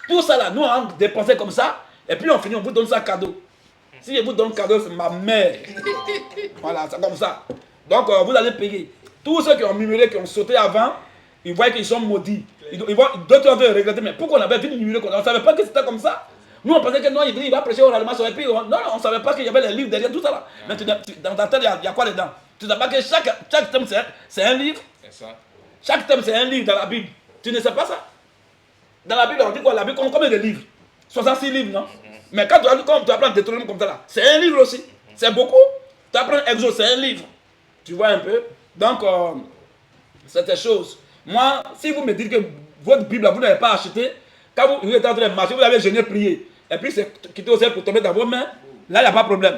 Tout ça là, nous, on va dépenser comme ça. Et puis on finit, on vous donne ça cadeau. Si je vous donne cadeau, c'est ma mère. Voilà, c'est comme ça. Donc, vous allez payer. Tous ceux qui ont murmuré, qui ont sauté avant, ils voient qu'ils sont maudits. D'autres vont regretter, mais pourquoi on avait vu murmurer comme ça? On ne savait pas que c'était comme ça. Nous, on pensait que non, il va prêcher oralement sur les pays. Non, on ne savait pas qu'il y avait les livres derrière tout ça là. Mais dans ta tête, il y a quoi dedans? Tu ne sais pas que chaque thème, c'est un livre? Chaque thème, c'est un livre dans la Bible. Tu ne sais pas ça? Dans la Bible, on dit quoi? La Bible, combien de livres? 66 livres, non? Mais quand tu apprends Deutéronome comme ça là, c'est un livre aussi. C'est beaucoup. Tu apprends Exode, c'est un livre. Tu vois un peu? Donc, c'est des choses. Moi, si vous me dites que votre Bible, vous n'avez pas acheté, quand vous êtes en train de marcher, vous avez jeûné, prié, et puis c'est quitté au ciel pour tomber dans vos mains, là, il n'y a pas de problème.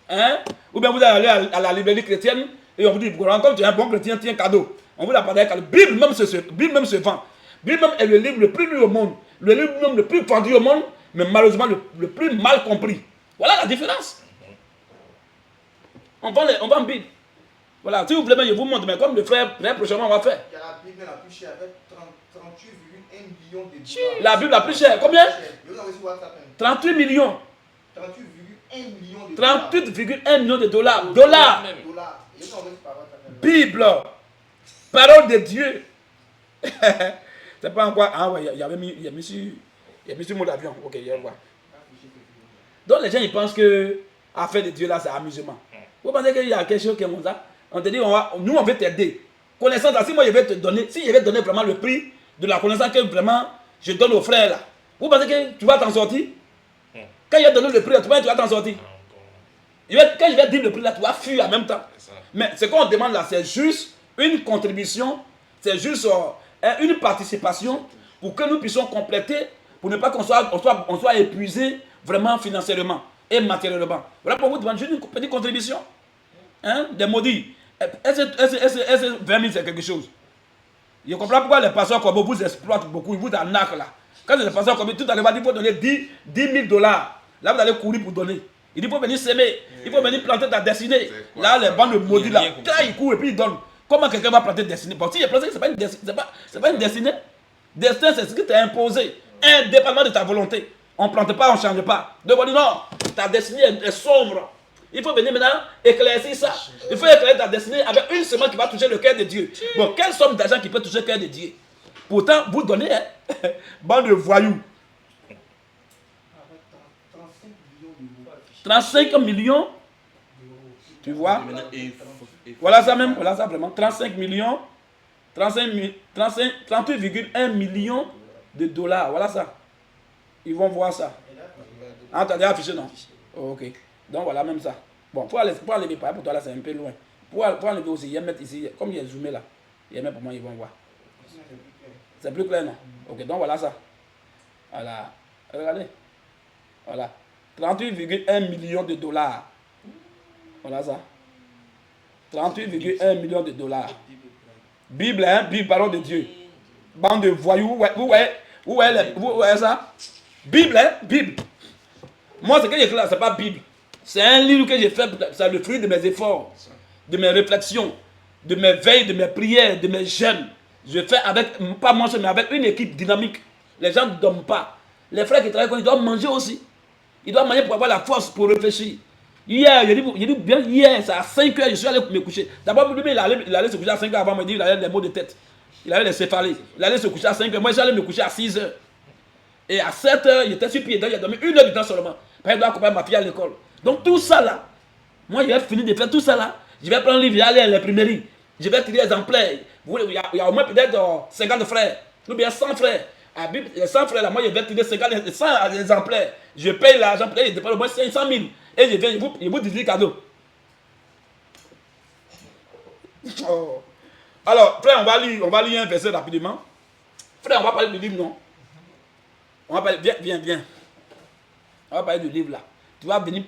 Hein? Ou bien vous allez aller à la librairie chrétienne, et on vous dit, comme tu es un bon chrétien, tiens cadeau. On vous apporte un cadeau. Bible même se vend. Bible même est le livre le plus lu au monde, le livre même le plus vendu au monde, mais malheureusement le plus mal compris. Voilà la différence. On vend Bible. Voilà, si vous voulez, je vous montre, mais comme le frère, très prochainement, on va faire. Il y a la Bible la plus chère avec 38,1 millions de dollars. La Bible la plus chère, combien? Je vous envoie sur WhatsApp. 38 millions. 38,1 millions de dollars. 38,1 millions de dollars. Dollars. Je vous envoie sur WhatsApp. Bible. Parole de Dieu. C'est pas encore. Ah ouais, il y a mis sur mot d'avion. Ok, je vais voir. Donc les gens ils pensent que affaire de Dieu là c'est amusement. Vous pensez qu'il y a quelque chose qui est comme ça? On te dit, nous on veut t'aider. Connaissance, si moi je vais te donner, si je vais te donner vraiment le prix de la connaissance que vraiment je donne aux frères là, vous pensez que tu vas t'en sortir? Quand je vais donner le prix là, tu vas t'en sortir? Quand je vais dire le prix là, tu vas fuir en même temps. Mais ce qu'on demande là, c'est juste une contribution, c'est juste une participation pour que nous puissions compléter, pour ne pas qu'on soit épuisé vraiment financièrement et matériellement. Voilà pour vous demander juste une petite contribution. Hein, des maudits. Est-ce 20 000 c'est quelque chose? Je comprends pourquoi les pasteurs comme vous exploitent beaucoup, ils vous arnaquent là. Quand les pasteurs comme tout à l'heure, il faut donner 10 000 dollars. Là, vous allez courir pour donner. Il dit, il faut venir s'aimer, il faut venir planter ta destinée. Là, les bandes de maudits là, là, ils courent et puis ils donnent. Comment quelqu'un va planter destinée? Bon, si il est planté, ce n'est pas une destinée. Destin, c'est ce qui t'est imposé, indépendamment de ta volonté. On ne plante pas, on ne change pas. Donc on dit non, ta destinée est sombre. Il faut venir maintenant éclaircir ça. Il faut éclairer ta destinée avec une semence qui va toucher le cœur de Dieu. Bon, quelle somme d'argent qui peut toucher le cœur de Dieu? Pourtant, vous donnez, hein, bande de voyous. 35 millions. Tu vois? Voilà ça même, voilà ça vraiment. 35 millions 38,1 millions de dollars. Voilà ça. Ils vont voir ça. Ah, t'as déjà affiché, non? Oh, ok. Donc voilà, même ça. Bon, pour enlever par pour toi là, c'est un peu loin. Pour enlever aussi, il y a mettre ici, comme il y a zoomé là, il y a mettre pour moi, ils vont voir. C'est plus clair, non? Ok, donc voilà ça. Voilà. Regardez. Voilà. 38,1 millions de dollars. Voilà ça. 38,1 millions de dollars. Bible, hein? Bible, parole de Dieu. Bande de voyous. Vous voyez ça? Bible, hein? Bible. Moi, ce que j'écris là, ce n'est pas Bible. C'est un livre que j'ai fait, c'est le fruit de mes efforts, de mes réflexions, de mes veilles, de mes prières, de mes jeûnes. Je fais avec, pas moi seul, mais avec une équipe dynamique. Les gens ne dorment pas. Les frères qui travaillent, ils doivent manger aussi. Ils doivent manger pour avoir la force pour réfléchir. Hier, j'ai dit bien, hier, c'est à 5 heures, je suis allé me coucher. D'abord, lui, il allait se coucher à 5 heures avant, il m'a dit, il avait des maux de tête. Il avait des céphalées. Il allait se coucher à 5 heures. Moi, j'allais me coucher à 6 heures. Et à 7 heures, il était sur pied, donc il a dormi 1 heure du temps seulement. Après, il doit accompagner ma fille à l'école. Donc tout ça là, moi je vais finir de faire tout ça là. Je vais prendre un livre, je vais aller à l'imprimerie. Je vais tirer les exemplaires. Il y a au moins peut-être 50 frères, ou bien 100 frères. À 100 frères là, moi je vais tirer 100 exemplaires. Je paye l'argent, je dépense au moins 500 000. Et je viens, je vous dis cadeau. Oh. Alors, frère, on va lire un verset rapidement. Frère, on va parler du livre, non? On va parler, viens. On va parler du livre là. Tu vas venir